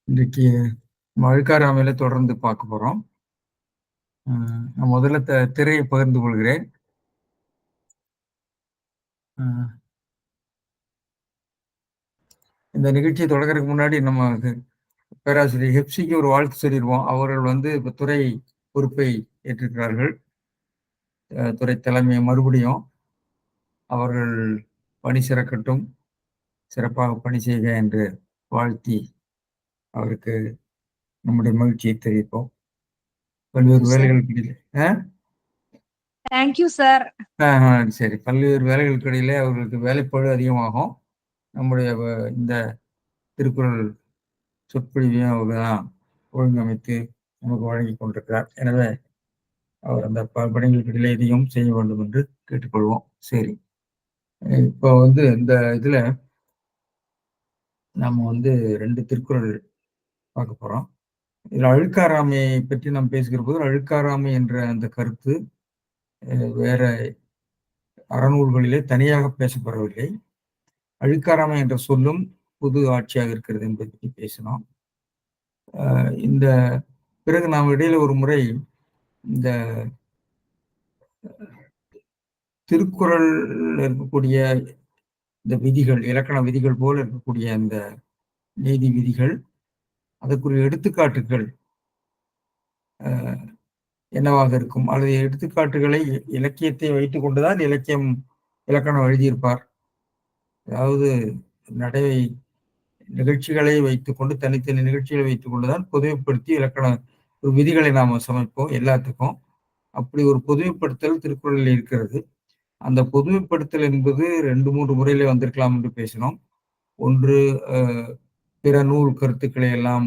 இன்றைக்கு அழுக்காராமையில தொடர்ந்து பார்க்க போறோம். நான் முதல்ல திரையை பகிர்ந்து கொள்கிறேன். இந்த நிகழ்ச்சியை தொடங்குறதுக்கு முன்னாடி நம்ம பேராசிரியர் ஹெப்சிக்கு ஒரு வாழ்த்து சொல்லிடுவோம். அவர்கள் இப்ப துறை பொறுப்பை ஏற்றிருக்கிறார்கள். துறை தலைமையை மறுபடியும் அவர்கள் பணி சிறக்கட்டும், சிறப்பாக பணி செய்க என்று வாழ்த்தி அவருக்கு நம்முடைய மகிழ்ச்சியை தெரிவிப்போம். பல்வேறு வேலைகளுக்கு இடையில தேங்க்யூ சார். சரி, பல்வேறு வேலைகளுக்கு இடையிலே அவர்களுக்கு வேலைப்பளு அதிகமாகும். நம்முடைய இந்த திருக்குறள் சொற்பொழிவையும் அவர் தான் ஒழுங்கமைத்து நமக்கு வழங்கி கொண்டிருக்கிறார். எனவே அவர் அந்த பணிகளுக்கு இடையிலே இதையும் செய்ய வேண்டும் என்று கேட்டுக்கொள்வோம். சரி, இப்போ இந்த இதுல நம்ம 2 திருக்குறள் பார்க்க போறோம். இதுல அழுக்காராமையை பற்றி நாம் பேசுகிற போது அழுக்காராமை என்ற அந்த கருத்து வேற அறநூல்களிலே தனியாக பேசப்படவில்லை. அழுக்காராமை என்ற சொல்லும் பொது ஆட்சியாக இருக்கிறது என்பதை பற்றி பேசினோம். இந்த பிறகு நாம் இடையில ஒரு முறை இந்த திருக்குறள் இருக்கக்கூடிய இந்த விதிகள், இலக்கண விதிகள் போல இருக்கக்கூடிய அந்த நீதி விதிகள், அதற்குரிய எடுத்துக்காட்டுகள் என்னவாக இருக்கும், அல்லது எடுத்துக்காட்டுகளை இலக்கியத்தை வைத்துக் கொண்டுதான் இலக்கணம் எழுதியிருப்பார். அதாவது நடை நிகழ்ச்சிகளை வைத்துக்கொண்டு, தனித்தனி நிகழ்ச்சிகளை வைத்துக் கொண்டுதான் பொதுமைப்படுத்தி இலக்கண விதிகளை நாம சமைப்போம் எல்லாத்துக்கும். அப்படி ஒரு பொதுமைப்படுத்தல் திருக்குறளில் இருக்கிறது. அந்த பொதுமைப்படுத்தல் என்பது 2-3 முறையிலே வந்திருக்கலாம் என்று பேசினோம். ஒன்று, பிற நூல் கருத்துக்களை எல்லாம்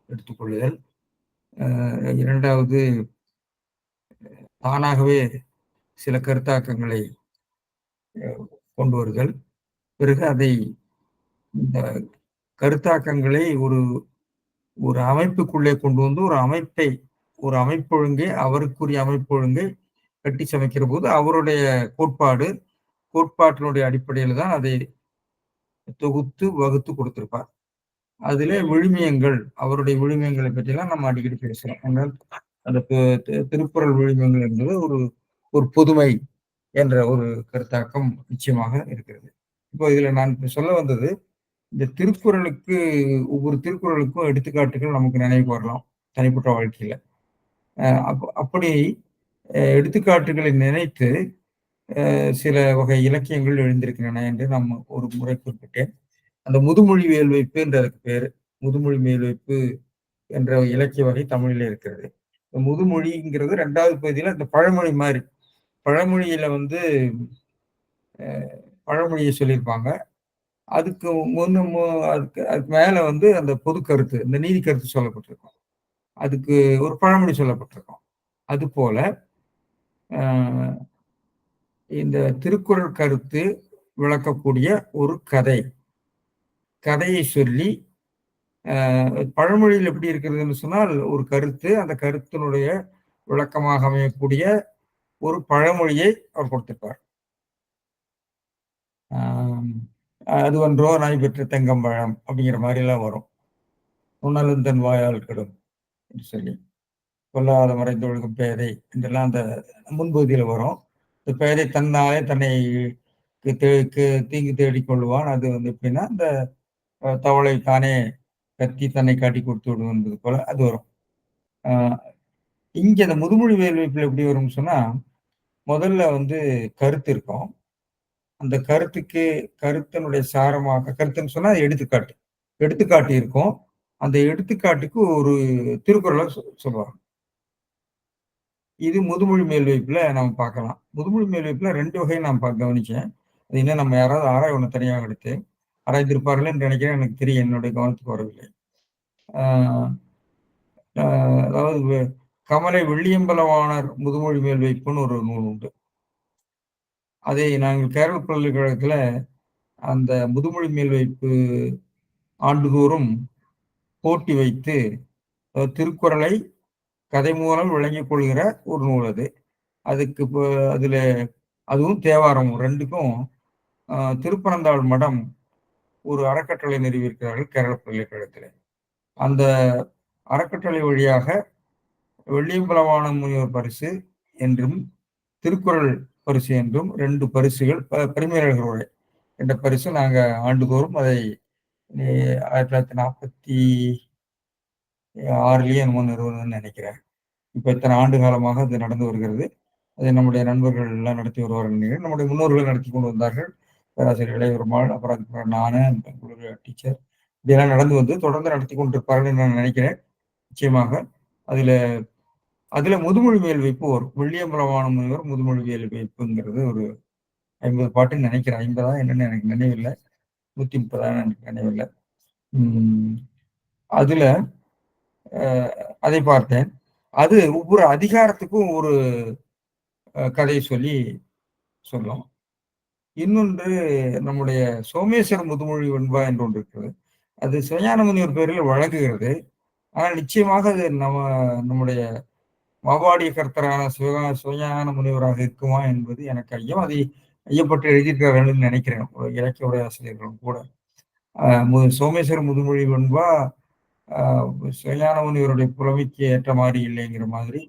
எடுத்துக்கொள்ளுதல். இரண்டாவது, தானாகவே சில கருத்தாக்கங்களை கொண்டு வருதல். பிறகு அதை இந்த கருத்தாக்கங்களை ஒரு அமைப்புக்குள்ளே கொண்டு வந்து ஒரு அமைப்பொழுங்கை, அவருக்குரிய அமைப்பொழுங்கை கட்டி சமைக்கிற போது அவருடைய கோட்பாட்டினுடைய அடிப்படையில் தான் அதை தொகுத்து வகுத்து கொடுத்திருப்பார். அதிலே விழுமியங்கள், அவருடைய விழுமியங்களை பற்றிலாம் நம்ம அடிக்கடி பேசுறோம். அந்த திருக்குறள் விழுமியங்கள் என்பது ஒரு புதுமை என்ற ஒரு கருத்தாக்கம் நிச்சயமாக இருக்கிறது. இப்போ இதுல நான் சொல்ல வந்தது, இந்த ஒவ்வொரு திருக்குறளுக்கும் எடுத்துக்காட்டுகள் நமக்கு நினைவுக்கு வரலாம் தனிப்பட்ட வாழ்க்கையில. அப்படி எடுத்துக்காட்டுகளை நினைத்து சில வகை இலக்கியங்கள் எழுந்திருக்கின்றன என்று நாம் ஒரு முறை குறிப்பிட்டேன். அந்த முதுமொழி மேல்வைப்பு என்று அதுக்கு பேரு. முதுமொழி மேல்வைப்பு என்ற இலக்கிய வகை தமிழில் இருக்கிறது. முதுமொழிங்கிறது 2வது பகுதியில அந்த பழமொழி மாதிரி, பழமொழியில பழமொழியை சொல்லியிருப்பாங்க. அதுக்கு மேல அந்த பொது கருத்து, இந்த நீதி கருத்து சொல்லப்பட்டிருக்கும். அதுக்கு ஒரு பழமொழி சொல்லப்பட்டிருக்கும். அது போல இந்த திருக்குறள் கருத்து விளக்கக்கூடிய ஒரு கதையை சொல்லி, பழமொழியில் எப்படி இருக்கிறதுன்னு சொன்னால், ஒரு கருத்து, அந்த கருத்தினுடைய விளக்கமாக அமையக்கூடிய ஒரு பழமொழியை அவர் கொடுத்திருப்பார். அது ஒன்றோ நாய் பெற்ற தெங்கம்பழம் அப்படிங்கிற மாதிரி எல்லாம் வரும். உணலும் தன் வாயால் கெடும் என்று சொல்லி, கொல்லாத மறைந்து ஒழுகும் பேதை என்றெல்லாம் அந்த முன்பகுதியில் வரும். இந்த பேதை தன்னாலே தன்னை தீங்கு தேடிக் கொள்வான். அது எப்படின்னா, இந்த தவளை தானே கத்தி தன்னை காட்டி கொடுத்து விடும் என்பது போல அது வரும். இங்க அந்த முதுமொழி வேல்வைப்பில் எப்படி வரும்னு சொன்னா, முதல்ல கருத்து இருக்கும். அந்த கருத்தினுடைய சாரமாக, கருத்துன்னு சொன்னா எடுத்துக்காட்டு இருக்கும். அந்த எடுத்துக்காட்டுக்கு ஒரு திருக்குறளை சொல்லுவாங்க. இது முதுமொழி மேல்வைப்புல நம்ம பார்க்கலாம். முதுமொழி மேல்வைப்புல 2 வகை நான் கவனிச்சேன். அது இன்னும் நம்ம யாராவது ஆராய்ச்சி தனியாக எடுத்து ஆராய்ந்திருப்பார்கள் என்று நினைக்கிறேன். எனக்கு தெரியும், என்னுடைய கவனத்துக்கு வரவில்லை. அதாவது கமலை வெள்ளியம்பலவாணர் முதுமொழி மேல்வைப்புன்னு ஒரு நூல் உண்டு. அதை நாங்கள் கேரள பல்கலைக்கழகத்துல அந்த முதுமொழி மேல்வைப்பு ஆண்டுதோறும் போட்டி வைத்து திருக்குறளை கதை மூலம் விளங்கிக் கொள்கிற ஒரு நூல் அது. அதுல அதுவும் தேவாரம் 2க்கும் திருப்பனந்தாள் மடம் ஒரு அறக்கட்டளை நிறுவியிருக்கிறார்கள் கேரள பல்கலைக்கழகத்தில். அந்த அறக்கட்டளை வழியாக வெள்ளியம்பலவான முனிவர் பரிசு என்றும் திருக்குறள் பரிசு என்றும் 2 பரிசுகள் பரிமேலழகர் என்ற பரிசு நாங்க ஆண்டுதோறும் அதை 1946லயே என்னமோ நிறுவனம்னு நினைக்கிறேன். இப்ப இத்தனை ஆண்டு காலமாக அது நடந்து வருகிறது. அதை நம்முடைய நண்பர்கள் எல்லாம் நடத்தி வருவார்கள். நம்முடைய முன்னோர்கள் நடத்தி கொண்டு வந்தார்கள். பேராசிரியர் இளையபெருமாள், அப்புறம் அதுக்கப்புறம் நானு, பெங்களூரு டீச்சர் இப்படியெல்லாம் நடந்து வந்து தொடர்ந்து நடத்தி கொண்டிருப்பார்கள் நான் நினைக்கிறேன். நிச்சயமாக. அதுல அதுல முதுமொழி மேல் வைப்பு வரும். வெள்ளியம்பலவான முனிவர் முதுமொழி மேல் வைப்புங்கிறது ஒரு 50 பாட்டுன்னு நினைக்கிறேன். 50ஆ என்னன்னு எனக்கு நினைவில்லை. 130ஆ எனக்கு நினைவில்லை. அதுல அதை பார்த்தேன். அது ஒவ்வொரு அதிகாரத்துக்கும் ஒரு கதையை சொல்லும். இன்னொன்று நம்முடைய சோமேஸ்வர முதுமொழி வெண்பா என்று ஒன்று இருக்கிறது. அது சிவஞான முனிவர் பேரில் வழங்குகிறது. ஆனால் நிச்சயமாக அது நம்முடைய மாபாடிய கர்த்தரான சிவஞான முனிவராக இருக்குமா என்பது எனக்கு ஐயம். அதை ஐயப்பட்டு எழுதியிருக்கிறார்கள் நினைக்கிறேன். இலக்கிய உரையாசிரியர்களும் கூட. சோமேஸ்வர முதுமொழி வெண்பா சிவஞான முனிவருடைய புலமைக்கு ஏற்ற மாதிரி இல்லைங்கிற மாதிரி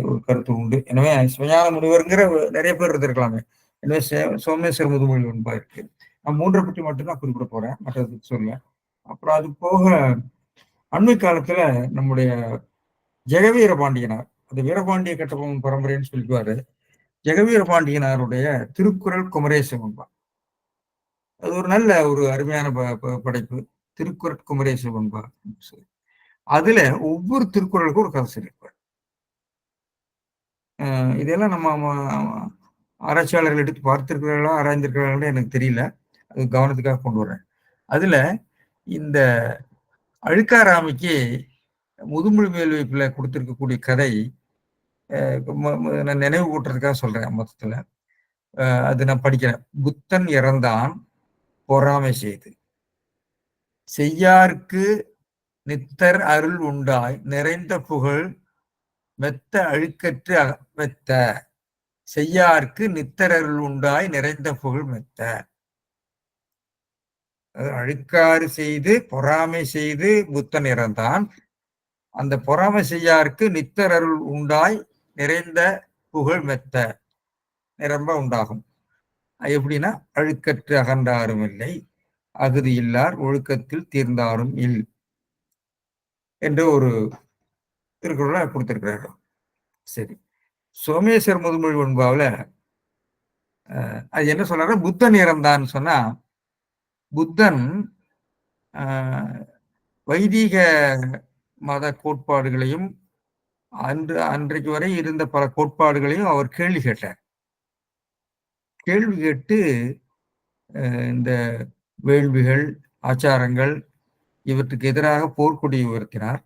ஒரு கருத்து உண்டு. எனவே சிவஞான முனிவருங்கிற நிறைய பேர் இருந்திருக்கலாமே. எனவே சோமேஸ்வர முதுமொழி வெண்பா இருக்கு. நான் 3 பற்றி மட்டும்தான் குறிப்பிட போறேன். மற்றது சொல்ல. அப்புறம் அது போக அண்மை காலத்துல நம்முடைய ஜெகவீர பாண்டியனார், அது வீரபாண்டிய கட்டபொம்மன் பரம்பரைன்னு சொல்லிக்குவாரு. ஜெகவீர பாண்டியனாருடைய திருக்குறள் குமரேச வெண்பா. அது ஒரு நல்ல ஒரு அருமையான படைப்பு. திருக்குறள் குமரேச வெண்பா. அதுல ஒவ்வொரு திருக்குறளுக்கும் ஒரு கதை சொல்லியிருப்பார். இதெல்லாம் நம்ம ஆராய்ச்சியாளர்கள் எடுத்து பார்த்திருக்கிறார்களா, ஆராய்ந்திருக்கிறார்களா எனக்கு தெரியல. அது கவனத்துக்காக கொண்டு வரேன். அதுல இந்த அழுக்காராமிக்கு முதுமொழி மேல் வைப்புல கொடுத்திருக்கக்கூடிய கதை நான் நினைவு கூட்டுறதுக்காக சொல்றேன் மொத்தத்துல. அது நான் படிக்கிறேன். புத்தன் இறந்தான் பொறாமை செய்து செய்யார்க்கு நித்தர் அருள் உண்டாய் நிறைந்த புகழ் மெத்த அழுக்கற்று மெத்த செய்யார்க்கு நித்தர் அருள் உண்டாய் நிறைந்த புகழ் மெத்த. அழுக்காறு செய்து பொறாமை செய்து புத்தன் இறந்தான். அந்த பொறாமை செய்யாருக்கு நித்தர் அருள் உண்டாய் நிறைந்த புகழ் மெத்த நிரம்ப உண்டாகும். எப்படின்னா அழுக்கற்று அகன்றாரும் இல்லை அகுதி இல்லார் ஒழுக்கத்தில் தீர்ந்தாரும் இல் என்று ஒரு திருக்குறளை கொடுத்திருக்கிறார்கள். சரி, சோமேஸ்வர் முதுமொழி வெண்பாவில் அது என்ன சொல்றாரு? புத்தன் இறந்தான்னு சொன்னா புத்தன் வைதீக மத கோட்பாடுகளையும் அன்றைக்கு வரை இருந்த பல கோட்பாடுகளையும் அவர் கேள்வி கேட்டார். கேள்வி கேட்டு இந்த வேள்விகள் ஆச்சாரங்கள் இவற்றுக்கு எதிராக போர்க்கொடி உயர்த்தினார்,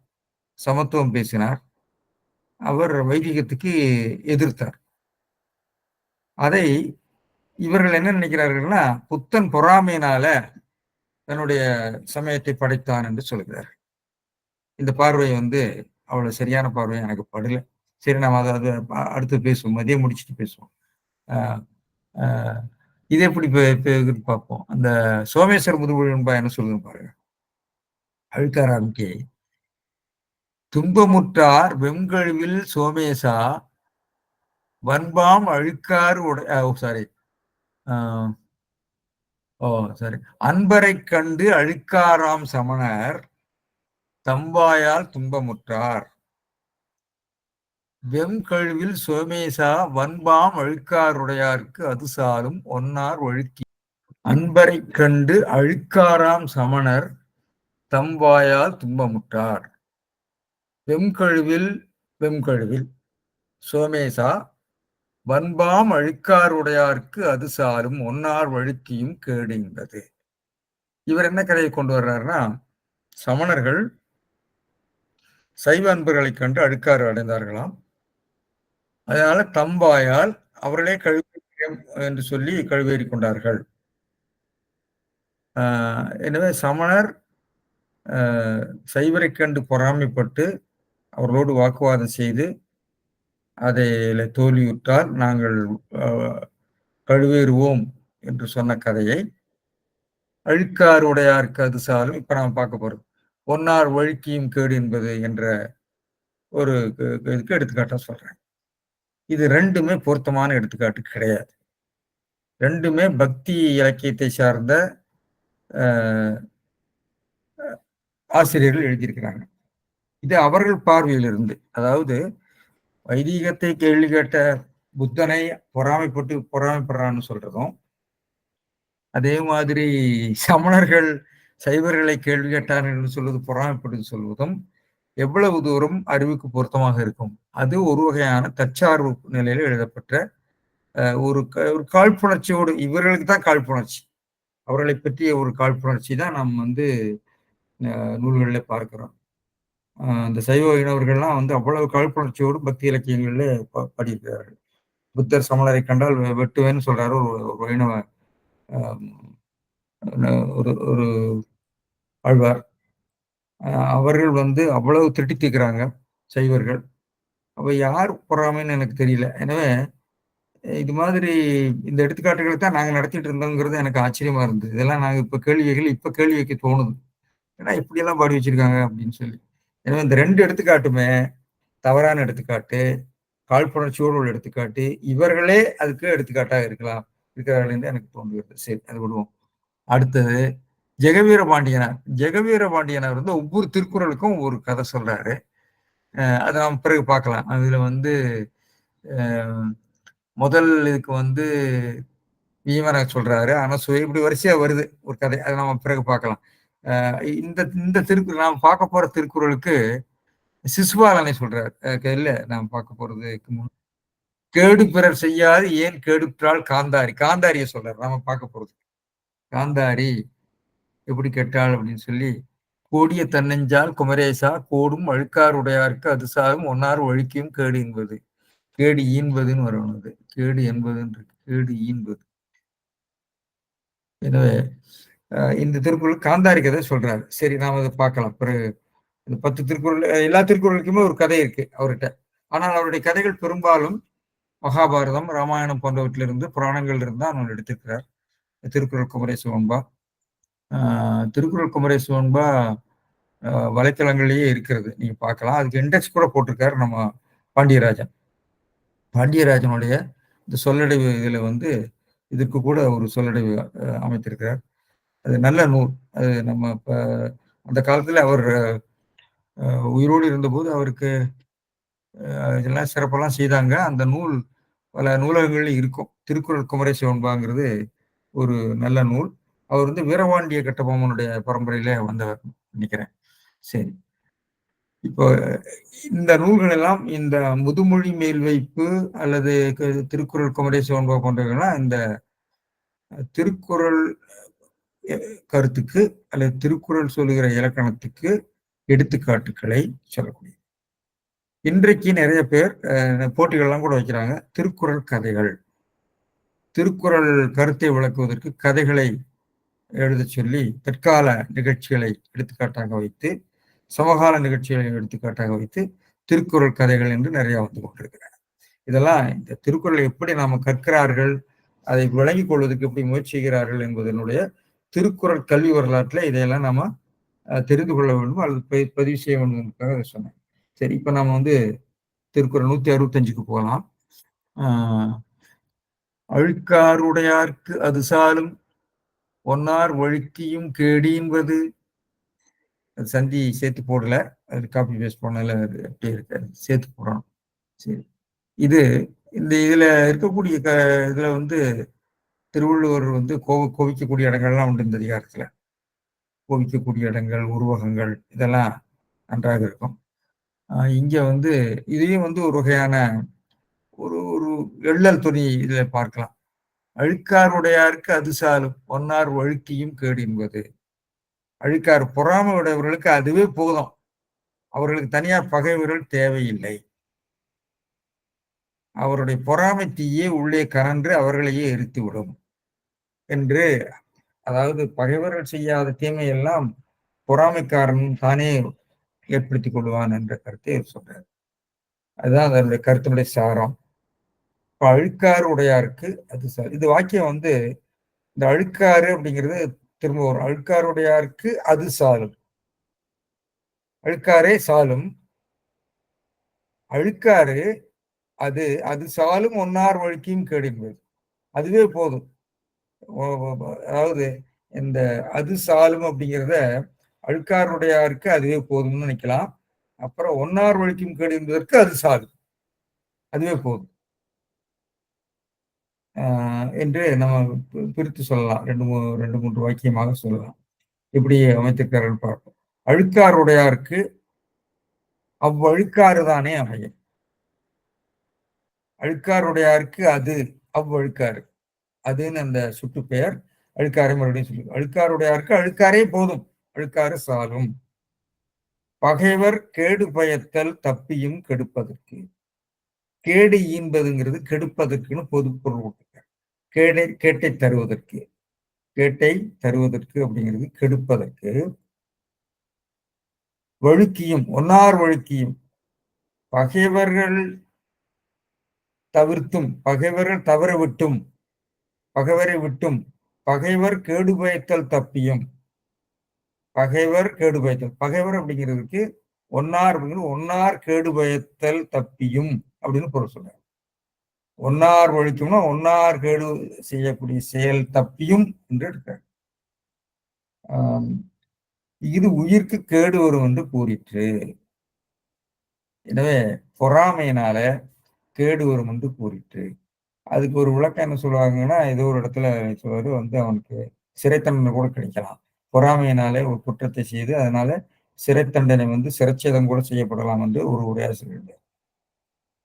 சமத்துவம் பேசினார். அவர் வைதிகத்துக்கு எதிர்த்தார். அதை இவர்கள் என்ன நினைக்கிறார்கள்னா புத்தன் பொறாமையினால தன்னுடைய சமயத்தை படைத்தான் என்று சொல்கிறார். இந்த பார்வை அவ்வளவு சரியான பார்வை எனக்கு படல. சரி, நம்ம அதை அடுத்து பேசுவோம், மதியம் முடிச்சுட்டு பேசுவோம். இது எப்படி பார்ப்போம். அந்த சோமேஸ்வர முதுமொழி என்ன சொல்லுங்க பாருங்க. அழுக்காராமிக்கு துன்பமுற்றார் வெங்கழுவில் சோமேசா வன்பாம் அழுக்காறு அன்பரை கண்டு அழுக்காராம் சமணர் தம்பாயால் துன்பமுற்றார். வெம்கழுவில் சோமேசா வன்பாம் அழுக்காருடையாருக்கு அது சாலும் ஒன்னார் ஒழுக்கி அன்பரை கண்டு அழுக்காராம் சமணர் தம்பாயால் துன்பமுற்றார். வெம்கழுவில் சோமேசா வன்பாம் அழுக்காருடையாருக்கு அது சாலும் ஒன்னார் வழுக்கியும் கேடுகின்றது. இவர் என்ன கதையை கொண்டு வர்றாருன்னா, சமணர்கள் சைவ அன்பர்களை கண்டு அழுக்காறு அடைந்தார்களாம். அதனால தம்பாயால் அவர்களே கழுவேறியம் என்று சொல்லி கழுவேறி கொண்டார்கள். எனவே சமணர் சைவரை கண்டு பொறாமைப்பட்டு அவர்களோடு வாக்குவாதம் செய்து அதில் தோல்வியுற்றால் நாங்கள் கழுவேறுவோம் என்று சொன்ன கதையை அழுக்காறு உடையாருக்கு அது சாலும் இப்ப நாம் பார்க்க போறோம். ஒன்னார் வழுக்கியும் கேடு என்பது என்ற ஒரு இதுக்கு எடுத்துக்காட்டா சொல்றேன். இது ரெண்டுமே பொருத்தமான எடுத்துக்காட்டு கிடையாது. ரெண்டுமே பக்தி இலக்கியத்தை சார்ந்த ஆசிரியர்கள் எழுதியிருக்கிறாங்க. இது அவர்கள் பார்வையிலிருந்து, அதாவது வைதீகத்தை கேள்வி கேட்ட புத்தனை பொறாமைப்படுறான்னு சொல்றதும், அதே மாதிரி சமணர்கள் சைவர்களை கேள்வி கேட்டார்கள் என்று சொல்வது பொறாமைப்பட்டு சொல்வதும் எவ்வளவு தூரம் அறிவுக்கு பொருத்தமாக இருக்கும். அது ஒரு வகையான தற்சார்பு நிலையில் எழுதப்பட்ட ஒரு காழ்ப்புணர்ச்சியோடு, இவர்களுக்கு தான் காழ்ப்புணர்ச்சி, அவர்களை பற்றிய ஒரு காழ்ப்புணர்ச்சி தான் நாம் நூல்களில் பார்க்கிறோம். அந்த சைவ வைணவர்கள்லாம் அவ்வளவு காழ்ப்புணர்ச்சியோடு பக்தி இலக்கியங்களில் பாடியிருக்கிறார்கள். புத்தர் சமணரை கண்டால் வெட்டுவேன்னு சொல்றாரு ஒரு வைணவ ஒரு ஆழ்வார். அவர்கள் அவ்வளவு திட்டி தீர்க்கிறாங்க சைவர்கள். அப்ப யார் பொறாமைன்னு எனக்கு தெரியல. எனவே இது மாதிரி இந்த எடுத்துக்காட்டுகளை தான் நாங்க நடத்திட்டு இருந்தோங்கிறது எனக்கு ஆச்சரியமா இருந்தது. இதெல்லாம் நாங்க இப்ப கேள்வி வைக்க தோணுது. ஏன்னா இப்படியெல்லாம் பாடி வச்சிருக்காங்க அப்படின்னு சொல்லி. எனவே இந்த 2 எடுத்துக்காட்டுமே தவறான எடுத்துக்காட்டு, காழ்ப்புணர்ச்சியோடு உள்ள எடுத்துக்காட்டு. இவர்களே அதுக்கு எடுத்துக்காட்டாக இருக்கிறார்கள் என்று எனக்கு தோன்றுகிறது. சரி, அது விடுவோம். அடுத்தது ஜெகவீர பாண்டியனார். ஜெகவீர பாண்டியனார் ஒவ்வொரு திருக்குறளுக்கும் ஒரு கதை சொல்றாரு. அதை நாம் பிறகு பார்க்கலாம். அதுல முதல் இதுக்கு வீமனை சொல்றாரு, ஆனா இப்படி வரிசையா வருது ஒரு கதை. அதை நம்ம பிறகு பார்க்கலாம். இந்த திருக்குறள் நாம் பார்க்க போற திருக்குறளுக்கு சிசுபாலனை சொல்றாரு. இல்ல நாம் பார்க்க போறதுக்கு முன் கேடு பிறர் செய்யாது ஏன் கேடுற்றால் காந்தாரியை சொல்றாரு நாம பார்க்க போறது. காந்தாரி எப்படி கேட்டாள் அப்படின்னு சொல்லி, கோடிய தன்னெஞ்சால் குமரேசா கோடும் அழுக்கார் உடையாருக்கு அது சாகும் ஒன்னார் ஒழுக்கியும் கேடு என்பது. கேடு ஈன்பதுன்னு வரணும். கேடு என்பதுன்னு இருக்கு, கேடு ஈன்பது. எனவே இந்த திருக்குறள் காந்தாரி கதை சொல்றாரு. சரி, நாம் அதை பார்க்கலாம் பிறகு. இந்த 10 திருக்குறள், எல்லா திருக்குறளுக்குமே ஒரு கதை இருக்கு அவர்கிட்ட. ஆனால் அவருடைய கதைகள் பெரும்பாலும் மகாபாரதம், ராமாயணம் போன்றவற்றிலிருந்து, புராணங்கள் இருந்தா அவர் எடுத்திருக்கிறார். திருக்குறள் குமரே சிவன்பா, திருக்குறள் குமரே சிவன்பா வலைத்தளங்களிலேயே இருக்கிறது, நீங்க பார்க்கலாம். அதுக்கு இண்டெக்ஸ் கூட போட்டிருக்காரு நம்ம பாண்டியராஜனுடைய இந்த சொல்லடைவு இதுல இதற்கு கூட ஒரு சொல்லடைவு அமைத்திருக்கிறார். அது நல்ல நூல். அது நம்ம இப்ப அந்த காலத்துல அவர் உயிரோடு இருந்தபோது அவருக்கு இதெல்லாம் சிறப்பெல்லாம் செய்தாங்க. அந்த நூல் பல நூலகங்களில் இருக்கும். திருக்குறள் குமரே சிவன்பாங்கிறது ஒரு நல்ல நூல். அவர் வீரபாண்டிய கட்டபொம்மனுடைய பரம்பரையில வந்தவர் நினைக்கிறேன். சரி, இப்போ இந்த நூல்கள் எல்லாம் இந்த முதுமொழி மேல் வைப்பு அல்லது திருக்குறள் குமரே சிவன்பா போன்றவர்கள்லாம் இந்த திருக்குறள் கருத்துக்கு அல்லது திருக்குறள் சொல்லுகிற இலக்கணத்துக்கு எடுத்துக்காட்டுகளை சொல்லக்கூடிய. இன்றைக்கு நிறைய பேர் போட்டிகள்லாம் கூட வைக்கிறாங்க. திருக்குறள் கதைகள், திருக்குறள் கருத்தை விளக்குவதற்கு கதைகளை எழுத சொல்லி தற்கால நிகழ்ச்சிகளை எடுத்துக்காட்டாக வைத்து, சமகால நிகழ்ச்சிகளை எடுத்துக்காட்டாக வைத்து திருக்குறள் கதைகள் என்று நிறைய கொண்டிருக்கிறாங்க. இதெல்லாம் இந்த திருக்குறளை எப்படி நாம கற்கிறார்கள், அதை விளங்கிக் கொள்வதற்கு எப்படி முயற்சி செய்கிறார்கள் என்பதனுடைய திருக்குறள் கல்வி வரலாற்றில் இதையெல்லாம் நாம தெரிந்து கொள்ள வேண்டும் அல்லது பதிவு செய்ய வேண்டும் என்பதாக சொன்னேன். சரி, இப்ப நாம திருக்குறள் 165க்கு போகலாம். அழுக்காருடையார்க்கு அது சாலும் ஒன்னார் ஒழுக்கியும் கேடின்பது. சந்தி சேர்த்து போடல, அது காப்பி பேஸ்ட் பண்ணல, அது அப்படியே இருக்காது, சேர்த்து போடணும். சரி, இது இந்த இதுல இருக்கக்கூடிய இதுல திருவள்ளுவர் கோவிக்கக்கூடிய இடங்கள்லாம் உண்டு. இந்த அதிகாரத்துல கோவிக்கக்கூடிய இடங்கள், உருவகங்கள் இதெல்லாம் நன்றாக இருக்கும். இங்க இதையும் ஒரு வகையான ஒரு ஒரு எள்ளல் துணி இதுல பார்க்கலாம். அழுக்காருடையாருக்கு அது சாலும் ஒன்னார் ஒழுக்கியும் கேடு என்பது. அழுக்கார் பொறாமை உடையவர்களுக்கு அதுவே போதும், அவர்களுக்கு தனியார் பகைவர்கள் தேவையில்லை. அவருடைய பொறாமை தீயே உள்ளே கனன்று அவர்களையே எரித்துவிடும் என்று, அதாவது பகைவர்கள் செய்யாத தீமையெல்லாம் பொறாமைக்காரன் தானே ஏற்படுத்திக் கொள்வான் என்ற கருத்தை சொல்றார். அதுதான் அதனுடைய கருத்துடைய சாரம். அழுக்காறு உடையாருக்கு அது சார், இது வாக்கியம் இந்த அழுக்காறு அப்படிங்கிறது திரும்ப வரும். அழுக்காருடையாருக்கு அது சாலும். அழுக்காரே சாலும். அழுக்காறு அது அது சாலும் ஒன்னார் வழுக்கியும் கேடு என்பது. அதுவே போதும். அதாவது இந்த அது சாலும் அப்படிங்கிறத அழுக்காருடையாருக்கு அதுவே போதும்னு நினைக்கலாம். அப்புறம் ஒன்னார் வழுக்கியும் கேடு என்பதற்கு அது சாலும், அதுவே போதும் என்று நம்ம பிரித்து சொல்லலாம். ரெண்டு மூன்று வாக்கியமாக சொல்லலாம். எப்படி அமைத்திருக்கிறார்கள் பார்ப்போம். அழுக்காருடையாருக்கு அவ்வழுக்காறு தானே அமையும். அழுக்காருடையாருக்கு அது அவ்வழுக்காறு, அதுன்னு அந்த சுட்டு பெயர். அழுக்காரை மறுபடியும் சொல்லு. அழுக்காருடையாருக்கு அழுக்காரே போதும், அழுக்காறு சாலும். பகைவர் கேடு பயத்தல் தப்பியும் கெடுப்பதற்கு. கேடு ஈன்பதுங்கிறது கெடுப்பதற்குன்னு பொது பொருள் கொடுத்துருக்காங்க. கேட்டை தருவதற்கு, கேட்டை தருவதற்கு அப்படிங்கிறது கெடுப்பதற்கு. வழுக்கியும் ஒன்னார் வழுக்கியும் பகைவர்கள் தவிர்த்தும், பகைவர்கள் தவற விட்டும், பகைவரை விட்டும், பகைவர் கேடு பயத்தல் தப்பியும். பகைவர் கேடு பயத்தல், பகைவர் அப்படிங்கிறதுக்கு ஒன்னார் ஒன்னார் கேடு பயத்தல் தப்பியும் அப்படின்னு பொருள் சொல்றாங்க. ஒன்னார் ஒழிக்கும்னா ஒன்னார் கேடு செய்யக்கூடிய செயல் தப்பியும் என்று இருக்காங்க. இது உயிர்க்கு கேடு வரும் என்று கூறிற்று. எனவே பொறாமையினால கேடு வரும் என்று கூறிற்று. அதுக்கு ஒரு விளக்கம் என்ன சொல்லுவாங்கன்னா, ஏதோ ஒரு இடத்துல சொல்வாரு அவனுக்கு சிறை தண்டனை கூட கிடைக்கலாம். பொறாமையினாலே ஒரு குற்றத்தை செய்து அதனால சிறை தண்டனை சிறைச்சேதம் கூட செய்யப்படலாம் என்று ஒரு உரையாசிரியர்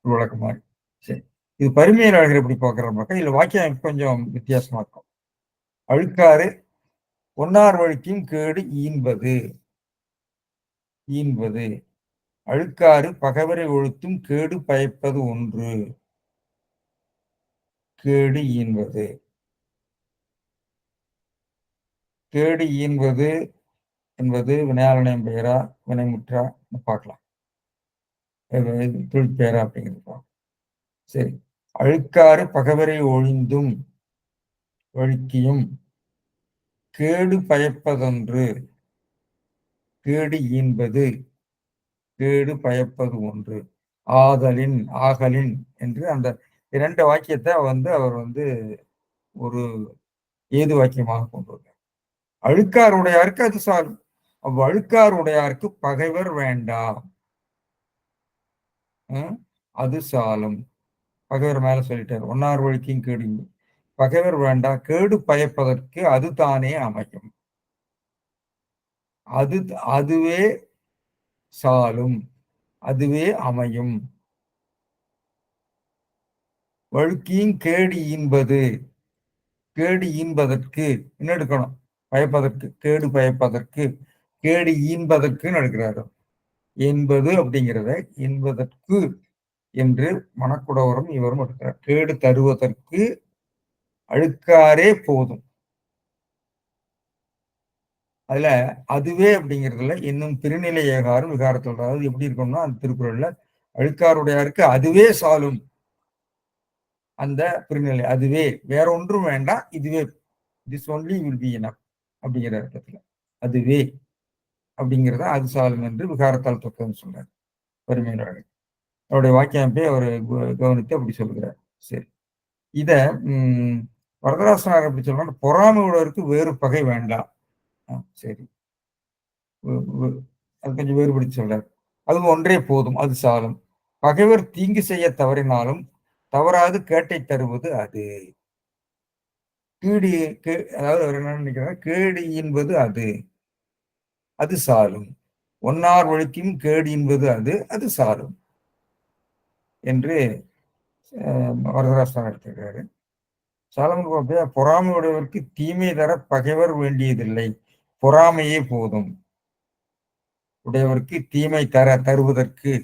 ஒரு விளக்கம் மாதிரி. சரி, இது பரிமையர் அழகர் எப்படி பார்க்கறோம்னாக்கா, இதுல வாக்கியம் கொஞ்சம் வித்தியாசமா இருக்கும். அழுக்காறு ஒன்னார் வழுக்கியும் கேடு ஈன்பது. ஈன்பது அழுக்காறு பகைவரை ஒழுத்தும் கேடு பயப்பது ஒன்று. கேடு ஈன்பது. கேடு ஈன்பது என்பது வினையாளனின் பெயரா வினைமுற்றா பார்க்கலாம். தொழிற்பெயரா அப்படிங்கிறது. சரி, அழுக்காறு பகைவரை ஒழிந்தும் ஒழுக்கியும் கேடு பயப்பதொன்று. கேடு ஈன்பது கேடு பயப்பது ஒன்று. ஆதலின் ஆகலின் என்று அந்த இரண்டு வாக்கியத்தை அவர் ஒரு ஏது வாக்கியமாக கொண்டு வந்தார். அழுக்காருடையாருக்கு அது சாலும். அவ்வழுக்காருடையாருக்கு பகைவர் வேண்டாம், அது சாலும். பகைவர் மேல சொல்லிட்டார். ஒன்னார் வழுக்கியும் கேடு. பகைவர் வேண்டாம், கேடு பயப்பதற்கு அது தானே அமையும். அதுவே சாலும், அதுவே அமையும். வழுக்கியும் கேடு ஈன்பது. கேடு ஈன்பதற்கு என்ன எடுக்கணும்? பயப்பதற்கு, கேடு பயப்பதற்கு, கேடு ஈன்பதற்கு எடுக்கிறாரு. என்பது அப்படிங்கிறத என்பதற்கு என்று மணக்குடவரும் இவரும் எடுக்கிறார். கேடு தருவதற்கு அழுக்காரே போதும். அதுல அதுவே அப்படிங்கிறதுல இன்னும் திருநிலை ஏகாரும் விகாரத்தோட, அதாவது எப்படி இருக்கணும்னா அந்த திருக்குறள்ல அழுக்காருடையாருக்கு அதுவே சாலும். அந்த பிரிநிலை அதுவே, வேற ஒன்றும் வேண்டாம், இதுவே, this only will be enough அப்படிங்கிற அர்த்தத்துல அதுவே அப்படிங்கிறத அது சாலும் என்று விகாரத்தால் தொக்கன்னு சொல்றாரு பெருமையினாளர். அவருடைய வாக்கியமைப்பை அவர் கவனித்து அப்படி சொல்கிறார். சரி, இத வரதராசனார் அப்படி சொல்றாங்க, பொறாமையுள்ளவருக்கு வேறு பகை வேண்டாம். சரி, அது கொஞ்சம் வேறுபடுத்தி சொல்றார். அது ஒன்றே போதும், அது சாலும். பகைவர் தீங்கு செய்ய தவறினாலும் தவறாது கேட்டை தருவது அது. கீடு, அதாவது அவர் என்ன நினைக்கிறார், கேடு என்பது அது, அது சாலும். ஒன்னார் ஒழுக்கியும் கேடு என்பது அது, அது சாலும் என்று வரதராசன் எடுத்திருக்காரு. சாலமன் பொறாமையுடையவருக்கு தீமை தர பகைவர் வேண்டியதில்லை, பொறாமையே போதும். உடையவருக்கு தீமை தருவதற்கு,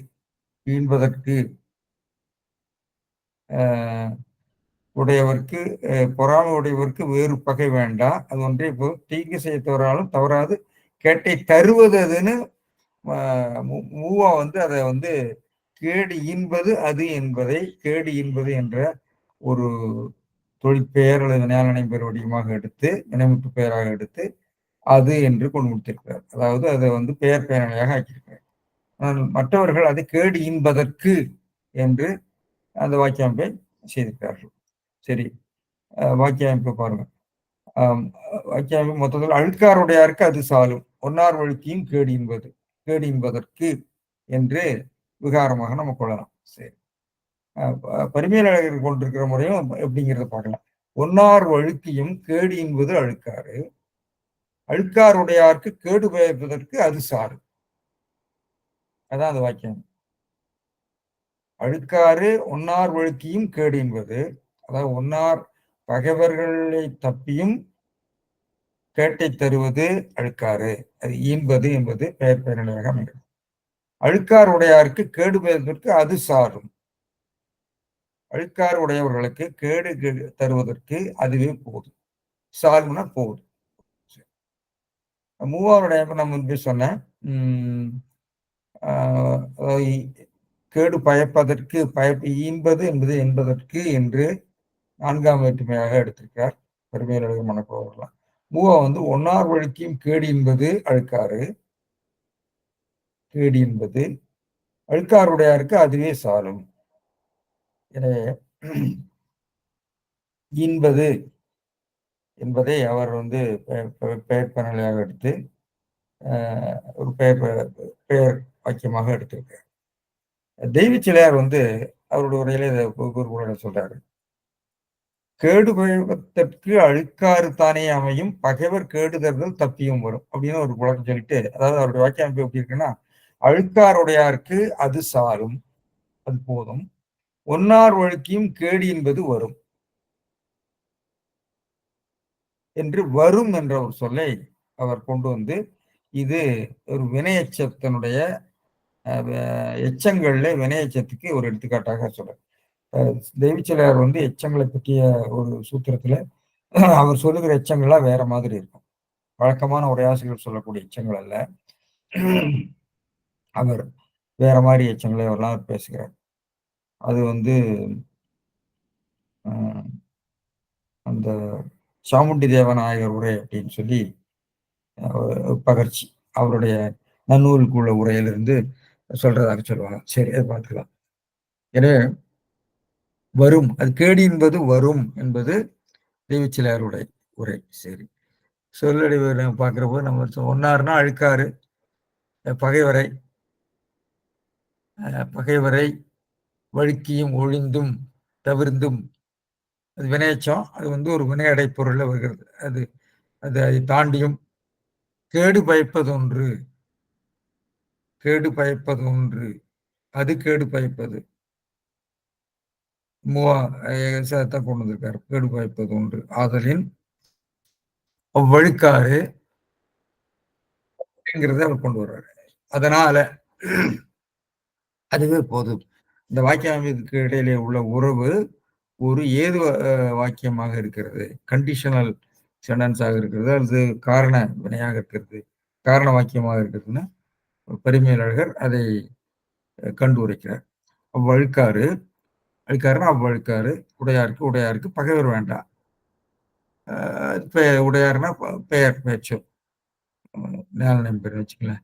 ஈன்பதற்கு உடையவருக்கு, பொறாமை உடையவருக்கு வேறு பகை வேண்டாம், அது ஒன்றே போதும். தீங்கு செய்ய தவறாலும் தவறாது கேட்டை தருவது அதுன்னு மூவா அதை கேடு ஈன்பது அது என்பதை கேடு ஈன்பது என்ற ஒரு தொழிற்பெயர் அல்லது வினையாளனை பெயர் வடிவமாக எடுத்து, வினைமுற்று பெயராக எடுத்து அது என்று கொண்டு முடித்திருக்கிறார். அதாவது அதை பெயர் பெயரணையாக ஆக்கியிருக்கிறார். மற்றவர்கள் அது கேடு ஈன்பதற்கு என்று அந்த வாக்கியமைப்பை செய்திருக்கிறார்கள். சரி, வாக்கியமைப்பு பாருங்க. வாக்கியமைப்பு மொத்தத்தில் அழுக்காருடையாருக்கு அது சாலும், ஒன்னார் ஒழுக்கியும் கேடு என்பதற்கு என்று விகாரமாக நம்ம கொள்ளலாம். சரி, பரிமையாளர்கள் கொண்டிருக்கிற முறையும் எப்படிங்கிறத பார்க்கலாம். ஒன்னார் ஒழுக்கியும் கேடு என்பது அழுக்காறு, அழுக்காருடையாருக்கு கேடு பயப்பதற்கு அது சாறு. அதான் அந்த வாக்கியம். அழுக்காறு ஒன்னார் ஒழுக்கியும் கேடு என்பது, அதாவது ஒன்னார் பகைவர்களை தப்பியும் கேட்டை தருவது அழுக்காறு, அது ஈன்பது என்பது பெயர் பெயரலையாக அமைகிறது. அழுக்கார் உடையாருக்கு கேடு பெயர்வதற்கு அது சாரும், அழுக்கார் உடையவர்களுக்கு கேடு தருவதற்கு அதுவே போதும், சாரும்னா போதும். மூவாருடைய நான் முன்பே சொன்னேன், கேடு பயப்பதற்கு ஈன்பது என்பதற்கு என்று 4ஆம் வேற்றுமையாக எடுத்திருக்கிறார் பெருமையுடைய மனப்போவர்களாம். மூவா ஒன்னார் வழுக்கியும் கேடு என்பது அழுக்காறு, கேடு என்பது அழுக்காருடையாருக்கு அதுவே சாலும். எனவே ஈன்பது என்பதை அவர் பெயர் பணியாக எடுத்து ஒரு பெயர் வாக்கியமாக எடுத்திருக்கிறார். தெய்வச்சிலையார் அவருடைய உரையில சொல்றாரு, கேடு பயப்பதற்கு அழுக்காறு தானே அமையும், பகைவர் கேடு தருதல் தப்பியும் வரும் அப்படின்னு ஒரு குழப்பம் சொல்லிட்டு, அதாவது அவருடைய வாக்கிய அமைப்பு எப்படி இருக்குன்னா, அழுக்காருடையாருக்கு அது சாரும், அது போதும், ஒன்னார் ஒழுக்கியும் கேடு என்பது வரும் என்று வரும் என்ற ஒரு சொல்லை அவர் கொண்டு இது ஒரு வினையச்சத்தினுடைய எச்சங்கள்ல வினையச்சத்துக்கு ஒரு எடுத்துக்காட்டாக சொல்றார். தெய்வச்சிலையார் எச்சங்களை பற்றிய ஒரு சூத்திரத்துல அவர் சொல்லுகிற எச்சங்கள்லாம் வேற மாதிரி இருக்கும். வழக்கமான உரையாசிரியர் சொல்லக்கூடிய எச்சங்கள் அல்ல, அவர் வேற மாதிரி எச்சங்களை அவர்லாம் பேசுகிறார். அது அந்த சாமுண்டி தேவநாயகர் உரை அப்படின்னு சொல்லி பகர்ச்சி அவருடைய நன்னூலுக்குள்ள உரையிலிருந்து சொல்றதாக சொல்லுவாங்க. சரி, அதை பார்த்துக்கலாம். எனவே வரும், அது கேடு என்பது வரும் என்பது தெய்வச்சிலையாருடைய உரை. சரி, சொல்லடிவு பார்க்கிறப்போ நம்ம ஒன்னாருன்னா அழுக்காறு, பகைவரை வழுக்கியும் ஒழிந்தும் தவிர்ந்தும், அது வினையச்சம், அது ஒரு வினையடை பொருள்ல வருகிறது. அது அது அதை தாண்டியும் கேடு பயப்பதொன்று, அது கேடு பயப்பது, கொண்டு வந்திருக்காரு. கேடு பயப்பது ஒன்று ஆதலின் அவ்வழுக்காறு அவர் கொண்டு வர்றாரு. அதனால அதுவே போதும். இந்த வாக்கியத்துக்கு இடையிலே உள்ள உறவு ஒரு ஏது வாக்கியமாக இருக்கிறது, கண்டிஷனல் சென்டென்ஸாக இருக்கிறது, அல்லது காரண வினையாக இருக்கிறது, காரண வாக்கியமாக இருக்கிறதுன்னு பரிமேலழகர் அதை கண்டு உரைக்கிறார். அழுக்காருன்னா அவ்வழுக்காறு, உடையாருக்கு பகைவர் வேண்டாம். உடையாருன்னா பெயர் சொல், நேலனம் பேர் வச்சுக்கலாம்,